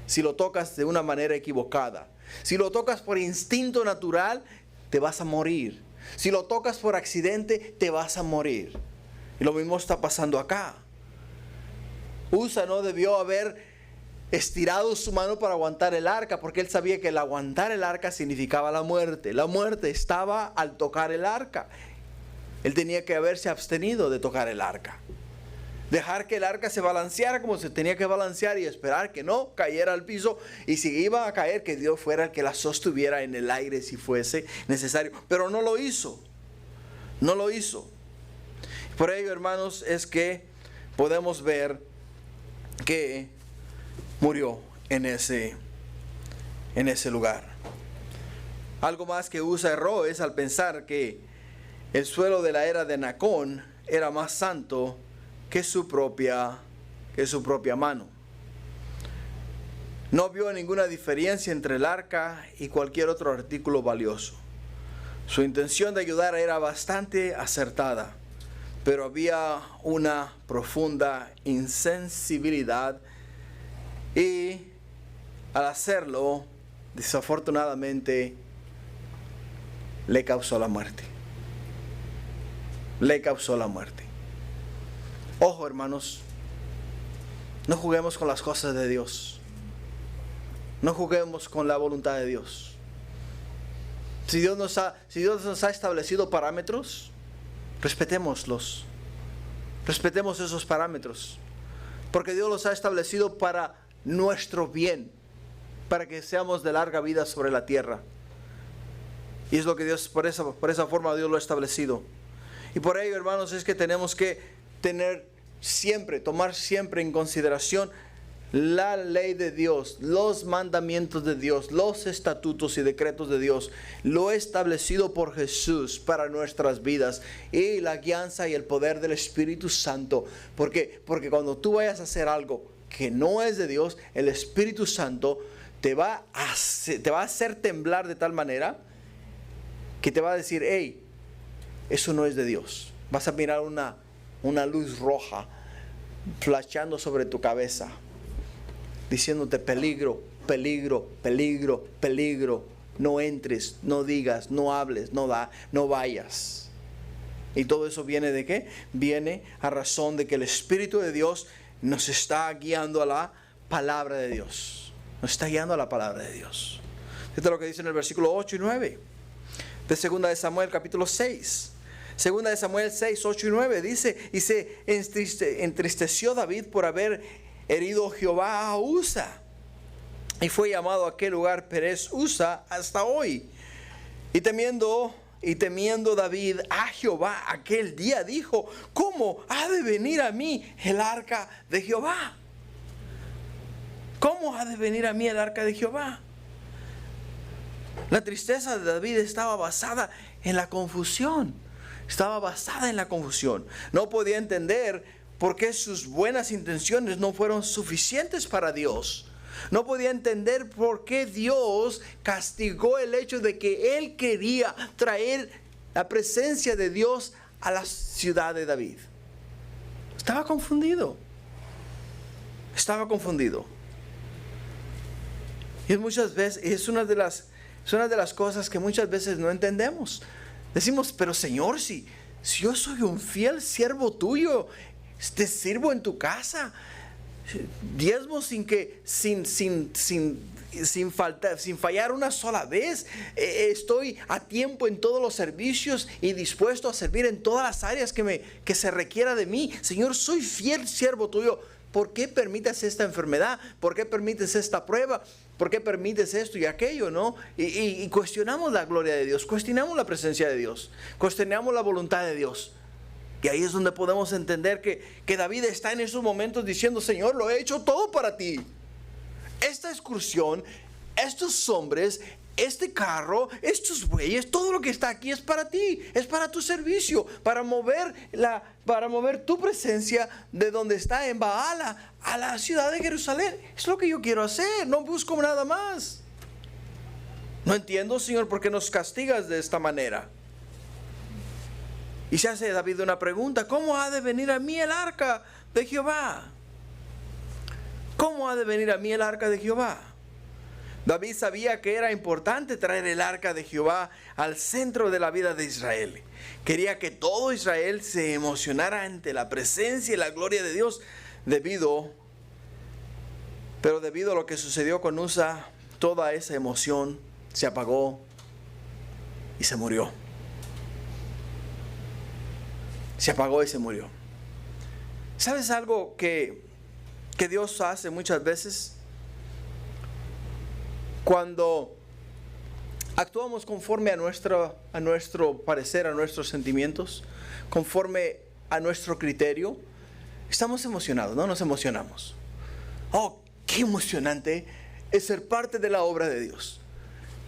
Si lo tocas de una manera equivocada. Si lo tocas por instinto natural, te vas a morir. Si lo tocas por accidente, te vas a morir. Y lo mismo está pasando acá. Usa no debió haber estirado su mano para aguantar el arca, porque él sabía que el aguantar el arca significaba la muerte. La muerte estaba al tocar el arca. Él tenía que haberse abstenido de tocar el arca. Dejar que el arca se balanceara como se tenía que balancear y esperar que no cayera al piso, y si iba a caer, que Dios fuera el que la sostuviera en el aire si fuese necesario. Pero no lo hizo. No lo hizo. Por ello, hermanos, es que podemos ver que murió en ese lugar. Algo más que Usa erró es al pensar que el suelo de la era de Nacón era más santo que su propia mano. No vio ninguna diferencia entre el arca y cualquier otro artículo valioso. Su intención de ayudar era bastante acertada, pero había una profunda insensibilidad y al hacerlo, desafortunadamente, le causó la muerte. Le causó la muerte. Ojo, hermanos, no juguemos con las cosas de Dios. No juguemos con la voluntad de Dios. Si Dios nos ha establecido parámetros, respetémoslos. Respetemos esos parámetros. Porque Dios los ha establecido para nuestro bien, para que seamos de larga vida sobre la tierra. Y es lo que Dios, por esa forma Dios lo ha establecido. Y por ello, hermanos, es que tenemos que tomar siempre en consideración la ley de Dios, los mandamientos de Dios, los estatutos y decretos de Dios, lo establecido por Jesús para nuestras vidas y la guianza y el poder del Espíritu Santo. Porque cuando tú vayas a hacer algo que no es de Dios, el Espíritu Santo te va a hacer temblar de tal manera que te va a decir: hey, eso no es de Dios. Vas a mirar una luz roja flashando sobre tu cabeza, diciéndote: peligro, peligro, peligro, peligro. No entres, no digas, no hables, no vayas. ¿Y todo eso viene de qué? Viene a razón de que el Espíritu de Dios nos está guiando a la palabra de Dios. Nos está guiando a la palabra de Dios. Esto es lo que dice en el versículo 8 y 9 de 2 de Samuel capítulo 6. 2 de Samuel 6, 8 y 9 dice: y se entristeció David por haber herido Jehová a Usa, y fue llamado aquel lugar Perez Usa hasta hoy. Y temiendo David a Jehová aquel día, dijo: ¿cómo ha de venir a mí el arca de Jehová? ¿Cómo ha de venir a mí el arca de Jehová? La tristeza de David estaba basada en la confusión. Estaba basada en la confusión. No podía entender por qué sus buenas intenciones no fueron suficientes para Dios. No podía entender por qué Dios castigó el hecho de que él quería traer la presencia de Dios a la ciudad de David. Estaba confundido. Estaba confundido. Y muchas veces es una de las cosas que muchas veces no entendemos. Decimos: pero Señor, si yo soy un fiel siervo tuyo, te sirvo en tu casa, diezmo sin fallar una sola vez, estoy a tiempo en todos los servicios y dispuesto a servir en todas las áreas que se requiera de mí. Señor, soy fiel siervo tuyo. ¿Por qué permites esta enfermedad? ¿Por qué permites esta prueba? ¿Por qué permites esto y aquello? ¿No? Y cuestionamos la gloria de Dios, cuestionamos la presencia de Dios, cuestionamos la voluntad de Dios. Y ahí es donde podemos entender que David está en esos momentos diciendo: Señor, lo he hecho todo para ti. Esta excursión, estos hombres, este carro, estos bueyes, todo lo que está aquí es para ti, es para tu servicio, para mover tu presencia de donde está en Baala a la ciudad de Jerusalén. Es lo que yo quiero hacer, no busco nada más. No entiendo, Señor, por qué nos castigas de esta manera. Y se hace David una pregunta: ¿cómo ha de venir a mí el arca de Jehová? ¿Cómo ha de venir a mí el arca de Jehová? David sabía que era importante traer el arca de Jehová al centro de la vida de Israel. Quería que todo Israel se emocionara ante la presencia y la gloria de Dios. Pero debido a lo que sucedió con Usa, toda esa emoción se apagó y se murió. Se apagó y se murió. ¿Sabes algo que Dios hace muchas veces? Cuando actuamos conforme a nuestro parecer, a nuestros sentimientos, conforme a nuestro criterio, estamos emocionados, ¿no? Nos emocionamos. Oh, qué emocionante es ser parte de la obra de Dios.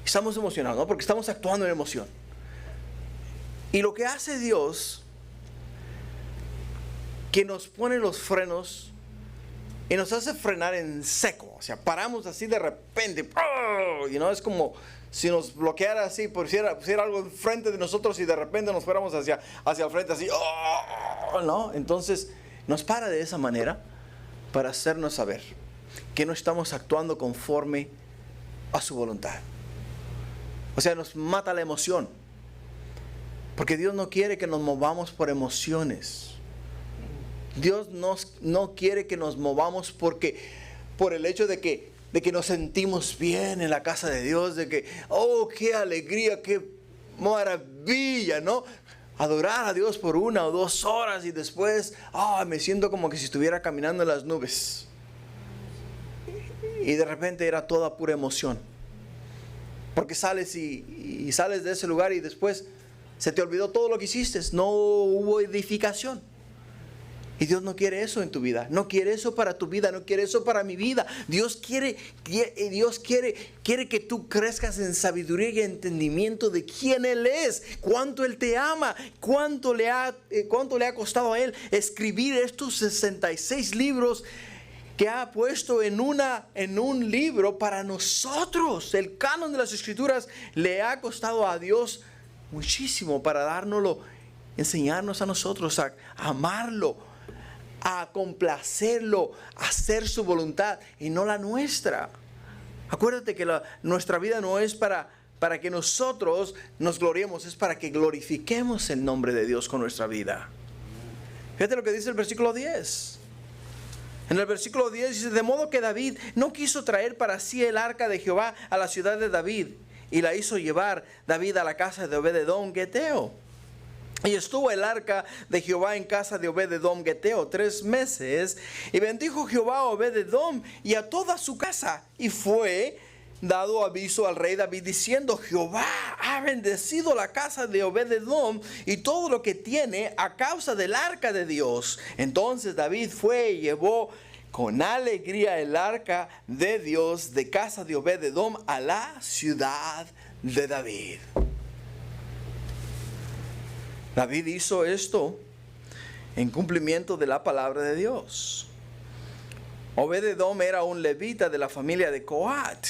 Estamos emocionados, ¿no? Porque estamos actuando en emoción. Y lo que hace Dios, que nos pone los frenos y nos hace frenar en seco. O sea, paramos así de repente. ¡Oh! Y no es como si nos bloqueara así, pusiera algo enfrente de nosotros y de repente nos fuéramos hacia el frente así. ¡Oh! ¿No? Entonces nos para de esa manera para hacernos saber que no estamos actuando conforme a su voluntad. O sea, nos mata la emoción. Porque Dios no quiere que nos movamos por emociones. Dios no quiere que nos movamos por el hecho de que nos sentimos bien en la casa de Dios, de que, oh, qué alegría, qué maravilla, ¿no? Adorar a Dios por 1 o 2 horas y después, me siento como que si estuviera caminando en las nubes. Y de repente era toda pura emoción. Porque sales y sales de ese lugar y después se te olvidó todo lo que hiciste. No hubo edificación. Y Dios no quiere eso en tu vida. No quiere eso para tu vida. No quiere eso para mi vida. Dios quiere que tú crezcas en sabiduría y entendimiento de quién Él es. Cuánto Él te ama. Cuánto le ha costado a Él escribir estos 66 libros que ha puesto en un libro para nosotros. El canon de las Escrituras le ha costado a Dios muchísimo para dárnoslo, enseñarnos a nosotros a amarlo, a complacerlo, a hacer su voluntad y no la nuestra. Acuérdate que nuestra vida no es para que nosotros nos gloriemos, es para que glorifiquemos el nombre de Dios con nuestra vida. Fíjate lo que dice el versículo 10. En el versículo 10 dice: de modo que David no quiso traer para sí el arca de Jehová a la ciudad de David, y la hizo llevar David a la casa de Obed-edom Geteo. Y estuvo el arca de Jehová en casa de Obed-edom Geteo 3 meses, y bendijo Jehová a Obed-edom y a toda su casa. Y fue dado aviso al rey David diciendo: Jehová ha bendecido la casa de Obed-edom y todo lo que tiene a causa del arca de Dios. Entonces David fue y llevó con alegría el arca de Dios de casa de Obed-edom a la ciudad de David. David hizo esto en cumplimiento de la palabra de Dios. Obed-edom era un levita de la familia de Coat.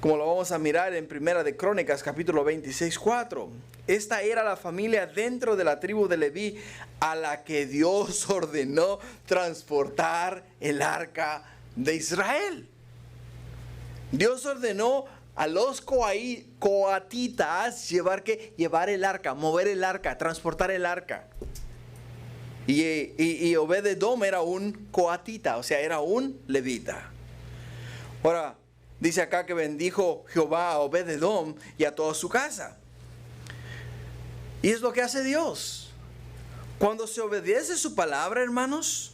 Como lo vamos a mirar en Primera de Crónicas, capítulo 26:4. Esta era la familia dentro de la tribu de Leví a la que Dios ordenó transportar el arca de Israel. Dios ordenó a los coatitas llevar el arca, mover el arca, transportar el arca. Y Obed-edom era un coatita, o sea, era un levita. Ahora, dice acá que bendijo Jehová a Obed-edom y a toda su casa. Y es lo que hace Dios. Cuando se obedece su palabra, hermanos,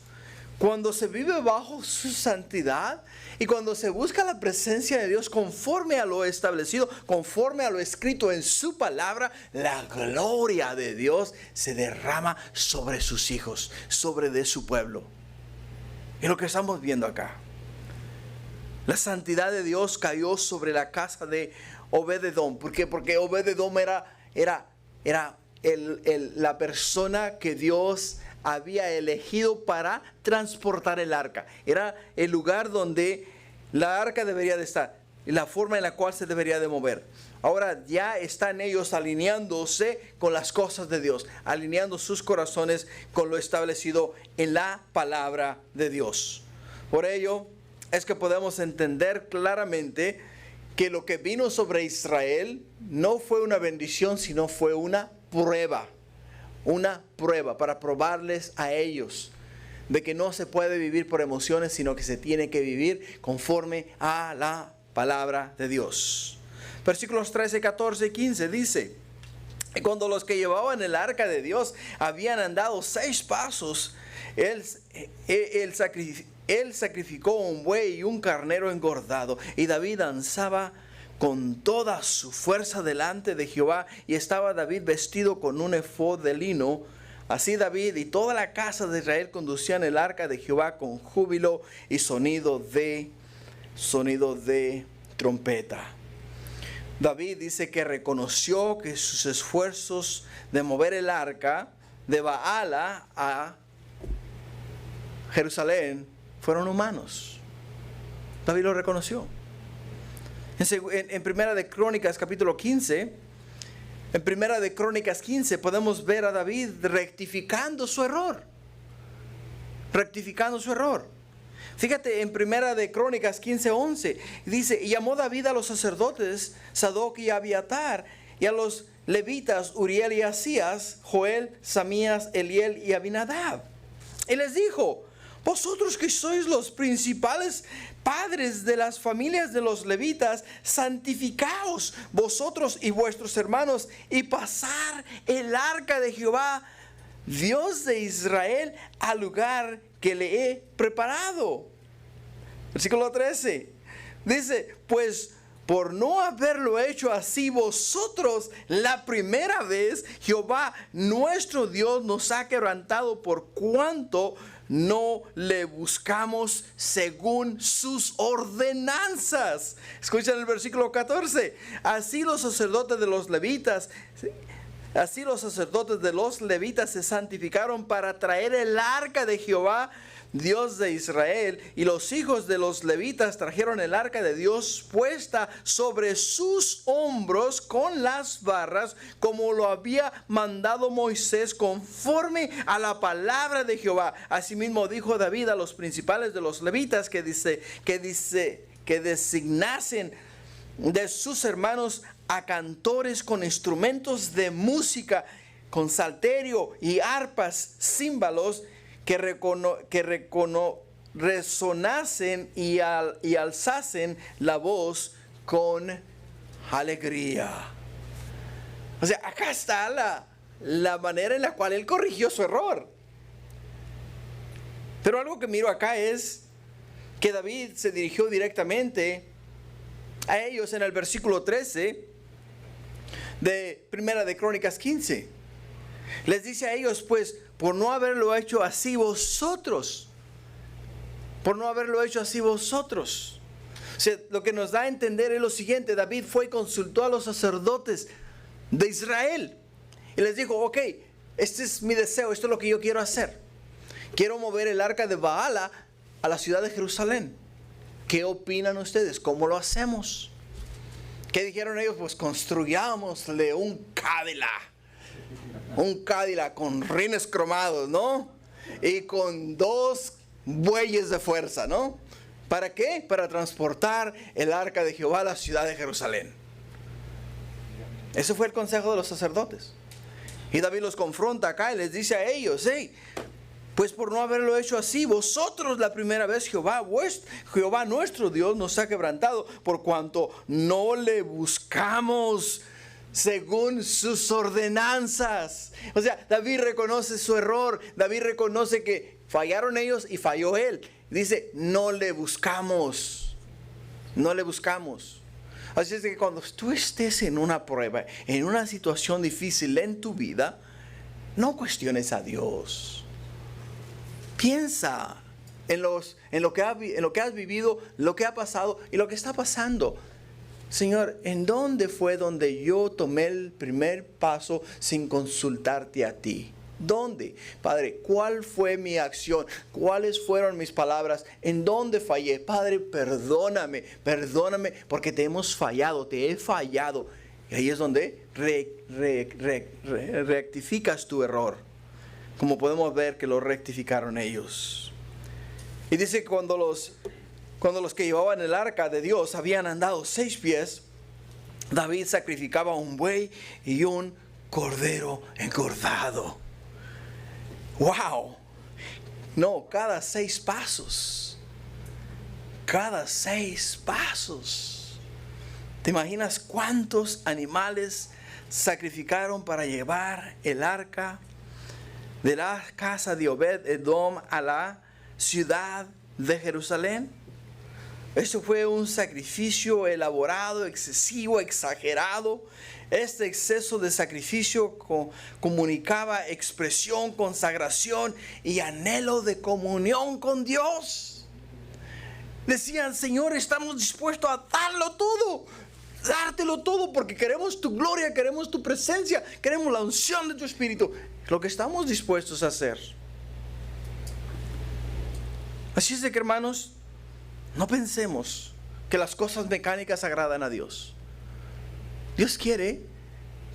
cuando se vive bajo su santidad y cuando se busca la presencia de Dios conforme a lo establecido, conforme a lo escrito en su palabra, la gloria de Dios se derrama sobre sus hijos, sobre de su pueblo. Es lo que estamos viendo acá. La santidad de Dios cayó sobre la casa de Obed-edom. ¿Por qué? Porque Obed-edom era la persona que Dios había elegido para transportar el arca. Era el lugar donde la arca debería de estar y la forma en la cual se debería de mover. Ahora ya están ellos alineándose con las cosas de Dios, alineando sus corazones con lo establecido en la palabra de Dios. Por ello es que podemos entender claramente que lo que vino sobre Israel no fue una bendición, sino fue una prueba para probarles a ellos de que no se puede vivir por emociones, sino que se tiene que vivir conforme a la palabra de Dios. Versículos 13, 14 y 15 dice: y cuando los que llevaban el arca de Dios habían andado 6 pasos, él sacrificó un buey y un carnero engordado, y David danzaba con toda su fuerza delante de Jehová, y estaba David vestido con un efod de lino. Así David y toda la casa de Israel conducían el arca de Jehová con júbilo y sonido de trompeta. David dice que reconoció que sus esfuerzos de mover el arca de Baala Jerusalén fueron humanos. David lo reconoció. En Primera de Crónicas capítulo 15, en Primera de Crónicas 15 podemos ver a David rectificando su error. Rectificando su error. Fíjate en Primera de Crónicas 15:11, dice, y llamó David a los sacerdotes Sadoc y Abiatar, y a los levitas Uriel y Asías, Joel, Samías, Eliel y Abinadab. Y les dijo, vosotros que sois los principales padres de las familias de los levitas, santificaos vosotros y vuestros hermanos, y pasar el arca de Jehová, Dios de Israel, al lugar que le he preparado. Versículo 13. Dice, pues por no haberlo hecho así vosotros la primera vez, Jehová nuestro Dios nos ha quebrantado por cuanto no le buscamos según sus ordenanzas. Escuchen el versículo 14. Así los sacerdotes de los levitas se santificaron para traer el arca de Jehová, Dios de Israel, y los hijos de los levitas trajeron el arca de Dios puesta sobre sus hombros con las barras, como lo había mandado Moisés, conforme a la palabra de Jehová. Asimismo dijo David a los principales de los levitas que designasen de sus hermanos a cantores con instrumentos de música, con salterio y arpas, címbalos, que resonasen y alzasen la voz con alegría. O sea, acá está la manera en la cual él corrigió su error. Pero algo que miro acá es que David se dirigió directamente a ellos en el versículo 13 de Primera de Crónicas 15. Les dice a ellos, pues, por no haberlo hecho así vosotros. Por no haberlo hecho así vosotros. O sea, lo que nos da a entender es lo siguiente. David fue y consultó a los sacerdotes de Israel. Y les dijo, ok, este es mi deseo, esto es lo que yo quiero hacer. Quiero mover el arca de Baal a la ciudad de Jerusalén. ¿Qué opinan ustedes? ¿Cómo lo hacemos? ¿Qué dijeron ellos? Pues construyámosle un Cadillac. Un Cadillac con rines cromados, ¿no? Y con 2 bueyes de fuerza, ¿no? ¿Para qué? Para transportar el arca de Jehová a la ciudad de Jerusalén. Ese fue el consejo de los sacerdotes. Y David los confronta acá y les dice a ellos, hey, pues por no haberlo hecho así, vosotros la primera vez Jehová nuestro Dios nos ha quebrantado por cuanto no le buscamos según sus ordenanzas. O sea, David reconoce su error. David reconoce que fallaron ellos y falló él. Dice, no le buscamos. No le buscamos. Así es que cuando tú estés en una prueba, en una situación difícil en tu vida, no cuestiones a Dios. Piensa en lo que has vivido, lo que ha pasado y lo que está pasando. Señor, ¿en dónde fue donde yo tomé el primer paso sin consultarte a ti? ¿Dónde? Padre, ¿cuál fue mi acción? ¿Cuáles fueron mis palabras? ¿En dónde fallé? Padre, perdóname porque te he fallado. Y ahí es donde rectificas tu error. Como podemos ver que lo rectificaron ellos. Y dice que cuando los que llevaban el arca de Dios habían andado 6 pies, David sacrificaba un buey y un cordero engordado. ¡Wow! No, cada 6 pasos. Cada 6 pasos. ¿Te imaginas cuántos animales sacrificaron para llevar el arca de la casa de Obed-Edom a la ciudad de Jerusalén? Esto fue un sacrificio elaborado, excesivo, exagerado. Este exceso de sacrificio comunicaba expresión, consagración y anhelo de comunión con Dios. Decían, Señor, estamos dispuestos a dártelo todo, porque queremos tu gloria, queremos tu presencia, queremos la unción de tu Espíritu. Lo que estamos dispuestos a hacer. Así es de que, hermanos, no pensemos que las cosas mecánicas agradan a Dios. Dios quiere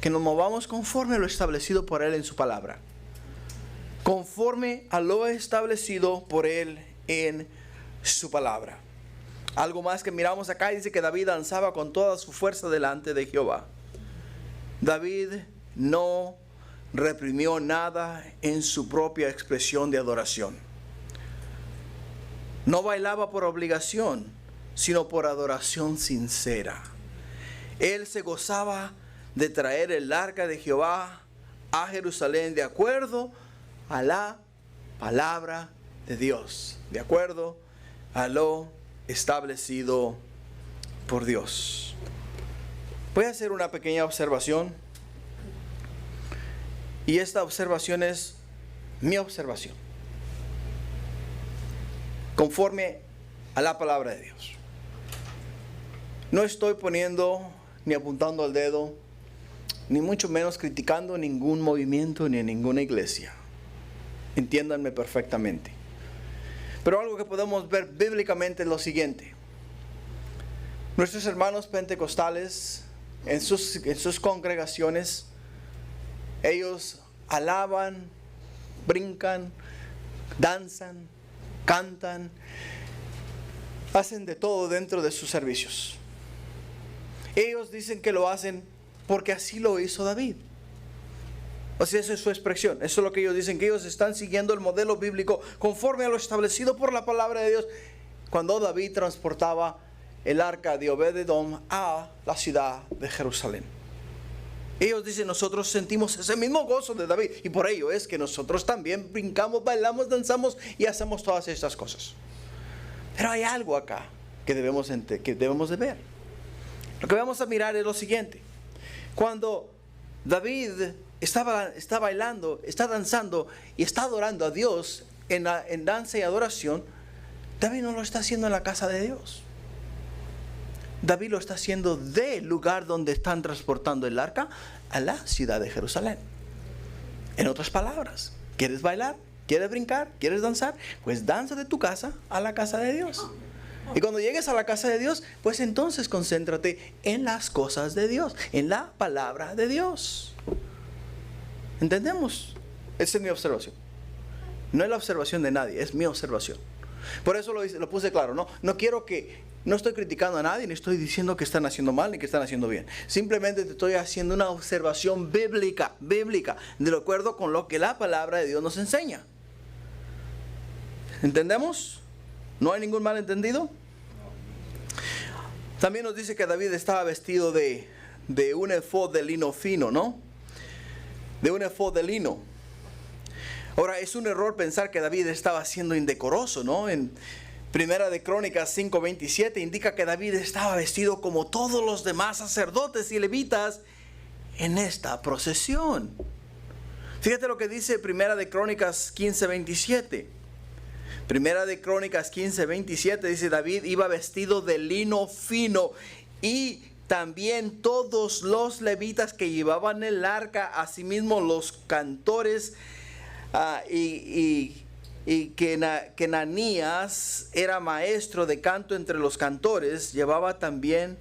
que nos movamos conforme a lo establecido por Él en su palabra, conforme a lo establecido por Él en su palabra. Algo más que miramos acá, dice que David danzaba con toda su fuerza delante de Jehová. David no reprimió nada en su propia expresión de adoración. No bailaba por obligación, sino por adoración sincera. Él se gozaba de traer el arca de Jehová a Jerusalén de acuerdo a la palabra de Dios, de acuerdo a lo establecido por Dios. Voy a hacer una pequeña observación, y esta observación es mi observación, conforme a la palabra de Dios. No estoy poniendo ni apuntando al dedo, ni mucho menos criticando ningún movimiento ni ninguna iglesia. Entiéndanme perfectamente. Pero algo que podemos ver bíblicamente es lo siguiente. Nuestros hermanos pentecostales en sus congregaciones, ellos alaban, brincan, danzan, cantan, hacen de todo dentro de sus servicios. Ellos dicen que lo hacen porque así lo hizo David. O sea, esa es su expresión. Eso es lo que ellos dicen, que ellos están siguiendo el modelo bíblico conforme a lo establecido por la palabra de Dios. Cuando David transportaba el arca de Obed-edom a la ciudad de Jerusalén. Ellos dicen, nosotros sentimos ese mismo gozo de David. Y por ello es que nosotros también brincamos, bailamos, danzamos y hacemos todas estas cosas. Pero hay algo acá que debemos de ver. Lo que vamos a mirar es lo siguiente. Cuando David está bailando, está danzando y está adorando a Dios en danza y adoración, David no lo está haciendo en la casa de Dios. David lo está haciendo del lugar donde están transportando el arca a la ciudad de Jerusalén. En otras palabras, ¿quieres bailar? ¿Quieres brincar? ¿Quieres danzar? Pues danza de tu casa a la casa de Dios. Y cuando llegues a la casa de Dios, pues entonces concéntrate en las cosas de Dios, en la palabra de Dios. ¿Entendemos? Esa es mi observación. No es la observación de nadie, es mi observación. Por eso lo puse claro, ¿no? No estoy criticando a nadie, ni estoy diciendo que están haciendo mal, ni que están haciendo bien. Simplemente te estoy haciendo una observación bíblica, de acuerdo con lo que la palabra de Dios nos enseña. ¿Entendemos? ¿No hay ningún malentendido? También nos dice que David estaba vestido de un efod de lino fino, ¿no? De un efod de lino. Ahora, es un error pensar que David estaba siendo indecoroso, ¿no? En Primera de Crónicas 5:27 indica que David estaba vestido como todos los demás sacerdotes y levitas en esta procesión. Fíjate lo que dice Primera de Crónicas 15:27. Primera de Crónicas 15:27 dice: David iba vestido de lino fino, y también todos los levitas que llevaban el arca, asimismo los cantores, y que Nanías era maestro de canto entre los cantores, llevaba también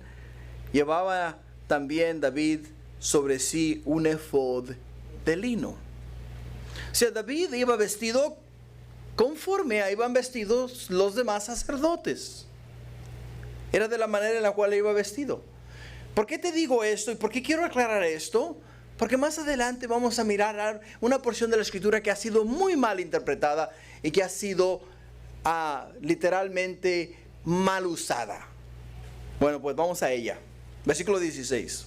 David sobre sí un efod de lino. O sea, David iba vestido conforme iban vestidos los demás sacerdotes. Era de la manera en la cual iba vestido. ¿Por qué te digo esto y por qué quiero aclarar esto? Porque más adelante vamos a mirar una porción de la Escritura que ha sido muy mal interpretada y que ha sido literalmente mal usada. Bueno, pues vamos a ella. Versículo 16.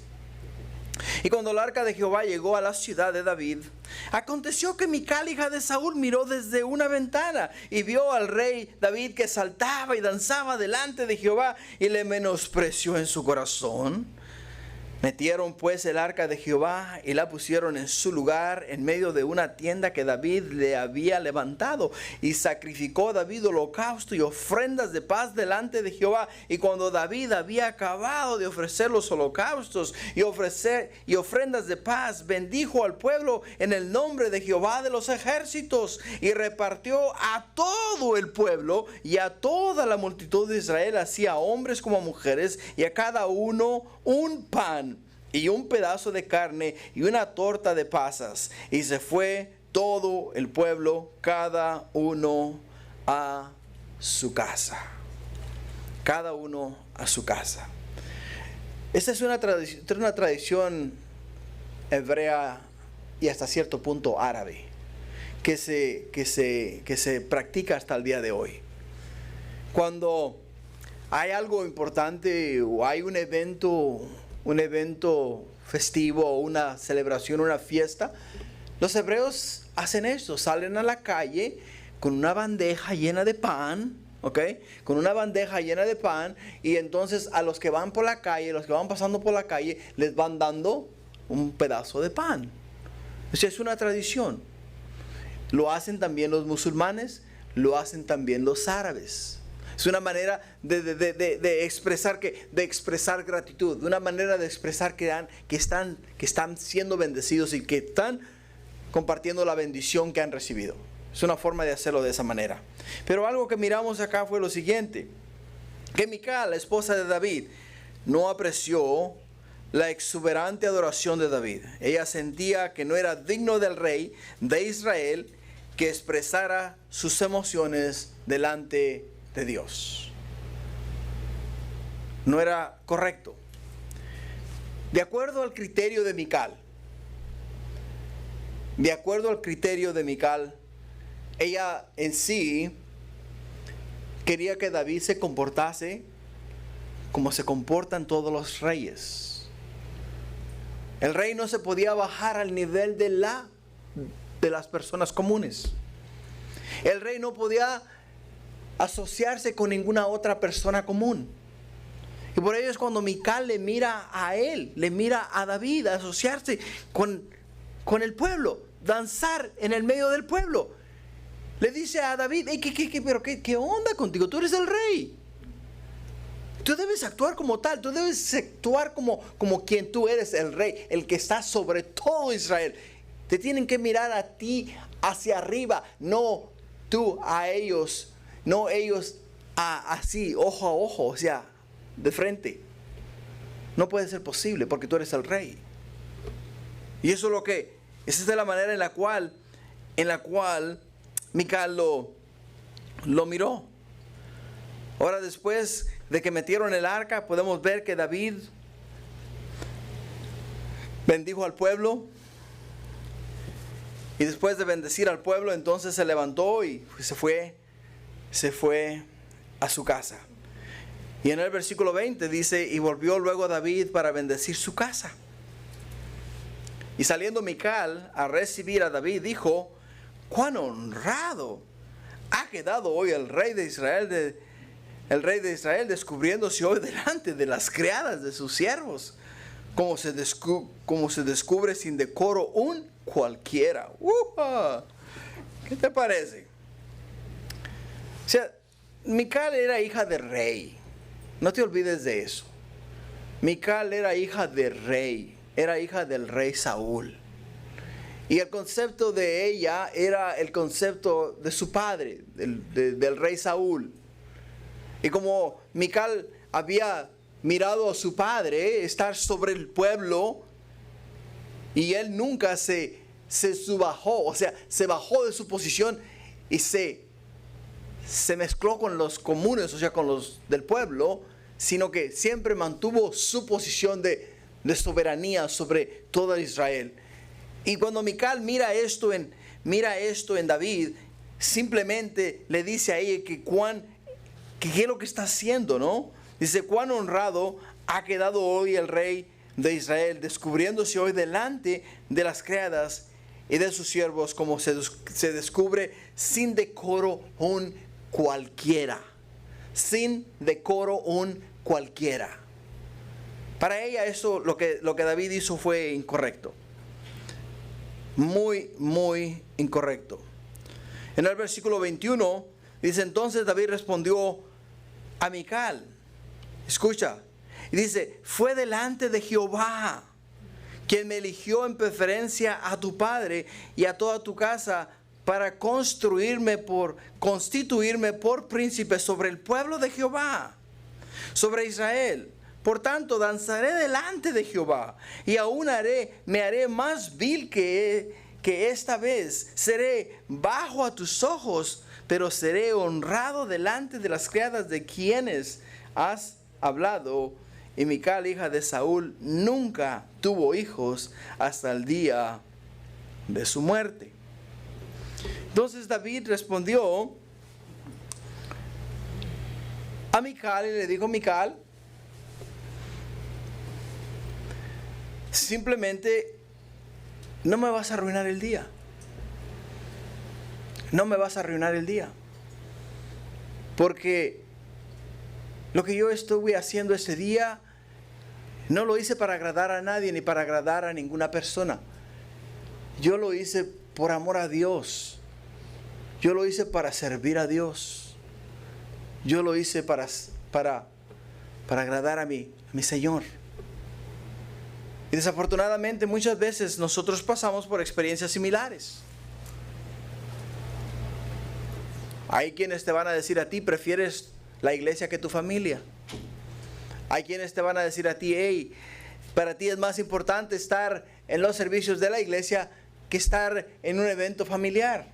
Y cuando el arca de Jehová llegó a la ciudad de David, aconteció que Mical, hija de Saúl, miró desde una ventana y vio al rey David que saltaba y danzaba delante de Jehová, y le menospreció en su corazón. Metieron pues el arca de Jehová y la pusieron en su lugar en medio de una tienda que David le había levantado. Y sacrificó David holocausto y ofrendas de paz delante de Jehová. Y cuando David había acabado de ofrecer los holocaustos y ofrendas de paz, bendijo al pueblo en el nombre de Jehová de los ejércitos. Y repartió a todo el pueblo y a toda la multitud de Israel, así a hombres como a mujeres, y a cada uno un pan y un pedazo de carne y una torta de pasas. Y se fue todo el pueblo, cada uno a su casa. Cada uno a su casa. Esta es una tradición hebrea y hasta cierto punto árabe que se practica hasta el día de hoy. Cuando hay algo importante o hay un evento festivo, una celebración, una fiesta, los hebreos hacen esto: salen a la calle con una bandeja llena de pan, ¿ok? Con una bandeja llena de pan, y entonces a los que van por la calle, los que van pasando por la calle, les van dando un pedazo de pan. O sea, es una tradición. Lo hacen también los musulmanes, lo hacen también los árabes. Es una manera de expresar gratitud, una manera de expresar que están siendo bendecidos y que están compartiendo la bendición que han recibido. Es una forma de hacerlo de esa manera. Pero algo que miramos acá fue lo siguiente: que Mical, la esposa de David, no apreció la exuberante adoración de David. Ella sentía que no era digno del rey de Israel que expresara sus emociones delante de Dios. No era correcto. De acuerdo al criterio de Mical, ella en sí quería que David se comportase como se comportan todos los reyes. El rey no se podía bajar al nivel de las personas comunes. El rey no podía asociarse con ninguna otra persona común. Y por ello es cuando Mical le mira a él, le mira a David, a asociarse con el pueblo, danzar en el medio del pueblo. Le dice a David: ¿qué onda contigo? Tú eres el rey. Tú debes actuar como tal, tú debes actuar como quien tú eres, el rey, el que está sobre todo Israel. Te tienen que mirar a ti hacia arriba, no tú a ellos. No ellos así, ojo a ojo, o sea, de frente. No puede ser posible porque tú eres el rey. Y eso es lo que, esa es la manera en la cual Mical lo miró. Ahora, después de que metieron el arca, podemos ver que David bendijo al pueblo. Y después de bendecir al pueblo, entonces se levantó y se fue a su casa. Y en el versículo 20 dice: y volvió luego David para bendecir su casa. Y saliendo Mical a recibir a David, dijo: cuán honrado ha quedado hoy el rey de Israel, descubriéndose hoy delante de las criadas de sus siervos, como se descubre sin decoro un cualquiera. ¿Qué te parece? O sea, Mical era hija de rey. No te olvides de eso. Mical era hija de rey. Era hija del rey Saúl. Y el concepto de ella era el concepto de su padre, del rey Saúl. Y como Mical había mirado a su padre estar sobre el pueblo, y él nunca se subajó, o sea, se bajó de su posición y se mezcló con los comunes, o sea, con los del pueblo, sino que siempre mantuvo su posición de soberanía sobre todo Israel. Y cuando Mical mira esto en David, simplemente le dice a ella que qué es lo que está haciendo, ¿no? Dice: cuán honrado ha quedado hoy el rey de Israel, descubriéndose hoy delante de las criadas y de sus siervos, como se descubre sin decoro un cualquiera. Sin decoro un cualquiera. Para ella eso, lo que David hizo fue incorrecto. Muy, muy incorrecto. En el versículo 21 dice, entonces David respondió a Mical. Escucha. Y dice, fue delante de Jehová quien me eligió en preferencia a tu padre y a toda tu casa para constituirme por príncipe sobre el pueblo de Jehová, sobre Israel. Por tanto, danzaré delante de Jehová y aún me haré más vil que esta vez. Seré bajo a tus ojos, pero seré honrado delante de las criadas de quienes has hablado. Y Mical, hija de Saúl, nunca tuvo hijos hasta el día de su muerte. Entonces David respondió a Mical y le dijo, Mical, simplemente no me vas a arruinar el día. No me vas a arruinar el día. Porque lo que yo estuve haciendo ese día, no lo hice para agradar a nadie ni para agradar a ninguna persona. Yo lo hice por amor a Dios. Yo lo hice para servir a Dios. Yo lo hice para agradar a mi Señor. Y desafortunadamente muchas veces nosotros pasamos por experiencias similares. Hay quienes te van a decir a ti, prefieres la iglesia que tu familia. Hay quienes te van a decir a ti, hey, para ti es más importante estar en los servicios de la iglesia que estar en un evento familiar.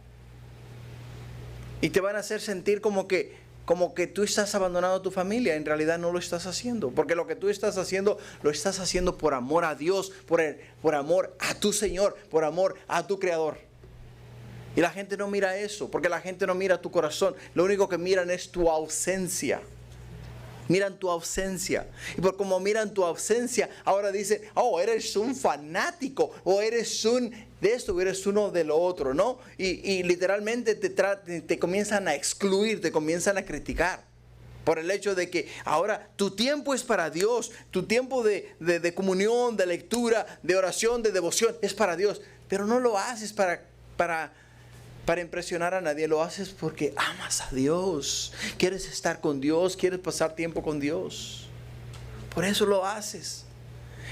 Y te van a hacer sentir como que tú estás abandonando a tu familia. En realidad no lo estás haciendo. Porque lo que tú estás haciendo, lo estás haciendo por amor a Dios, por amor a tu Señor, por amor a tu Creador. Y la gente no mira eso, porque la gente no mira tu corazón. Lo único que miran es tu ausencia. Miran tu ausencia. Y por como miran tu ausencia, ahora dicen, oh, eres un fanático, o eres un de esto, o eres uno de lo otro, ¿no? Y literalmente te comienzan a excluir, te comienzan a criticar. Por el hecho de que ahora tu tiempo es para Dios, tu tiempo de comunión, de lectura, de oración, de devoción, es para Dios. Pero no lo haces para impresionar a nadie, lo haces porque amas a Dios, quieres estar con Dios, quieres pasar tiempo con Dios. Por eso lo haces.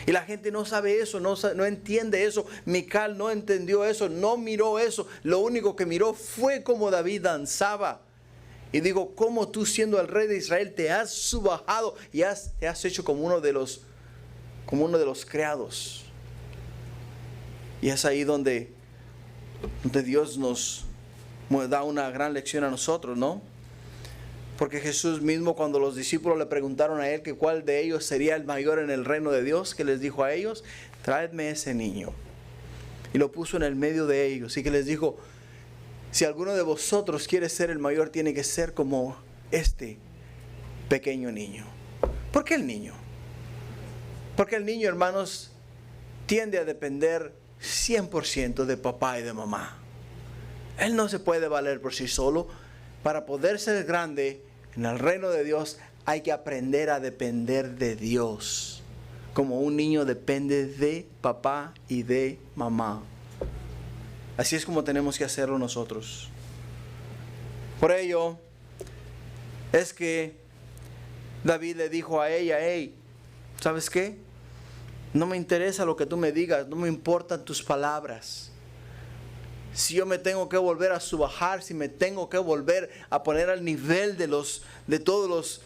Y la gente no sabe eso, no entiende eso. Mical no entendió eso, no miró eso. Lo único que miró fue cómo David danzaba. Y digo, cómo tú siendo el rey de Israel te has subajado y te has hecho como uno de los criados. Y es ahí donde Dios nos da una gran lección a nosotros, ¿no? Porque Jesús mismo, cuando los discípulos le preguntaron a él que cuál de ellos sería el mayor en el reino de Dios, que les dijo a ellos, traedme ese niño. Y lo puso en el medio de ellos y que les dijo, si alguno de vosotros quiere ser el mayor, tiene que ser como este pequeño niño. ¿Por qué el niño? Porque el niño, hermanos, tiende a depender 100% de papá y de mamá. Él no se puede valer por sí solo. Para poder ser grande en el reino de Dios hay que aprender a depender de Dios, como un niño depende de papá y de mamá. Así es como tenemos que hacerlo nosotros. Por ello es que David le dijo a ella, hey, ¿sabes qué? No me interesa lo que tú me digas, no me importan tus palabras. Si yo me tengo que volver a subajar, si me tengo que volver a poner al nivel de todos los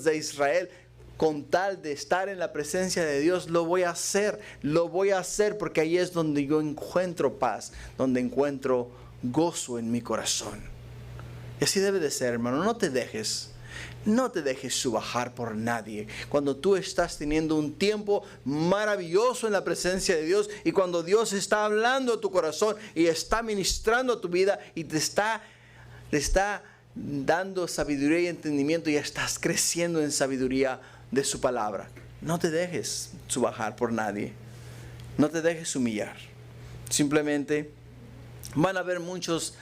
de Israel, con tal de estar en la presencia de Dios, lo voy a hacer porque ahí es donde yo encuentro paz, donde encuentro gozo en mi corazón. Y así debe de ser, hermano. No te dejes subajar por nadie. Cuando tú estás teniendo un tiempo maravilloso en la presencia de Dios y cuando Dios está hablando a tu corazón y está ministrando a tu vida y te está dando sabiduría y entendimiento y estás creciendo en sabiduría de su palabra. No te dejes subajar por nadie. No te dejes humillar. Simplemente van a haber muchas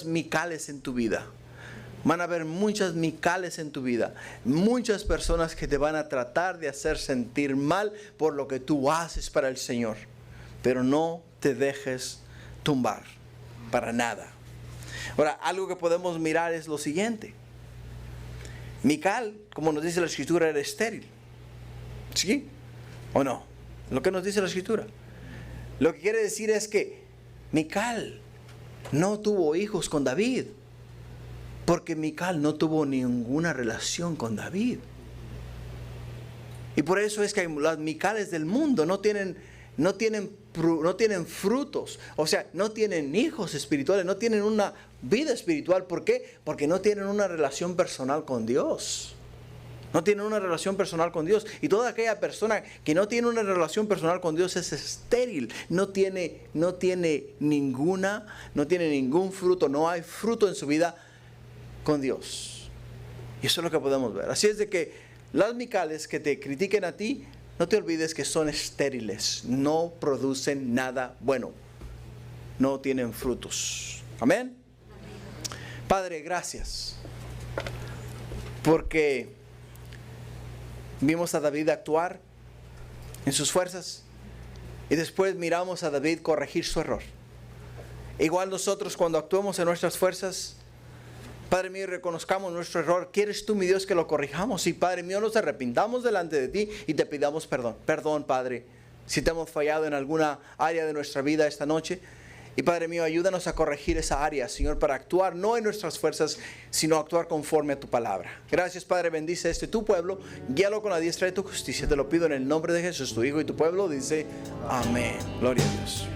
Micales en tu vida. Van a haber muchas Micales en tu vida. Muchas personas que te van a tratar de hacer sentir mal por lo que tú haces para el Señor. Pero no te dejes tumbar. Para nada. Ahora, algo que podemos mirar es lo siguiente. Mical, como nos dice la Escritura, era estéril. ¿Sí? ¿O no? Lo que nos dice la Escritura. Lo que quiere decir es que Mical no tuvo hijos con David. Porque Mical no tuvo ninguna relación con David. Y por eso es que las Micales del mundo no tienen frutos. O sea, no tienen hijos espirituales, no tienen una vida espiritual. ¿Por qué? Porque no tienen una relación personal con Dios. No tienen una relación personal con Dios. Y toda aquella persona que no tiene una relación personal con Dios es estéril. No tiene ningún fruto. No hay fruto en su vida con Dios. Y eso es lo que podemos ver. Así es de que las Micales que te critiquen a ti, no te olvides que son estériles. No producen nada bueno. No tienen frutos. Amén. Padre, gracias. Porque vimos a David actuar en sus fuerzas. Y después miramos a David corregir su error. Igual nosotros cuando actuemos en nuestras fuerzas, Padre mío, reconozcamos nuestro error. ¿Quieres tú, mi Dios, que lo corrijamos? Y Padre mío, nos arrepintamos delante de ti y te pidamos perdón. Perdón, Padre, si te hemos fallado en alguna área de nuestra vida esta noche. Y Padre mío, ayúdanos a corregir esa área, Señor, para actuar no en nuestras fuerzas, sino actuar conforme a tu palabra. Gracias, Padre, bendice tu pueblo. Guíalo con la diestra de tu justicia. Te lo pido en el nombre de Jesús, tu Hijo, y tu pueblo dice amén. Gloria a Dios.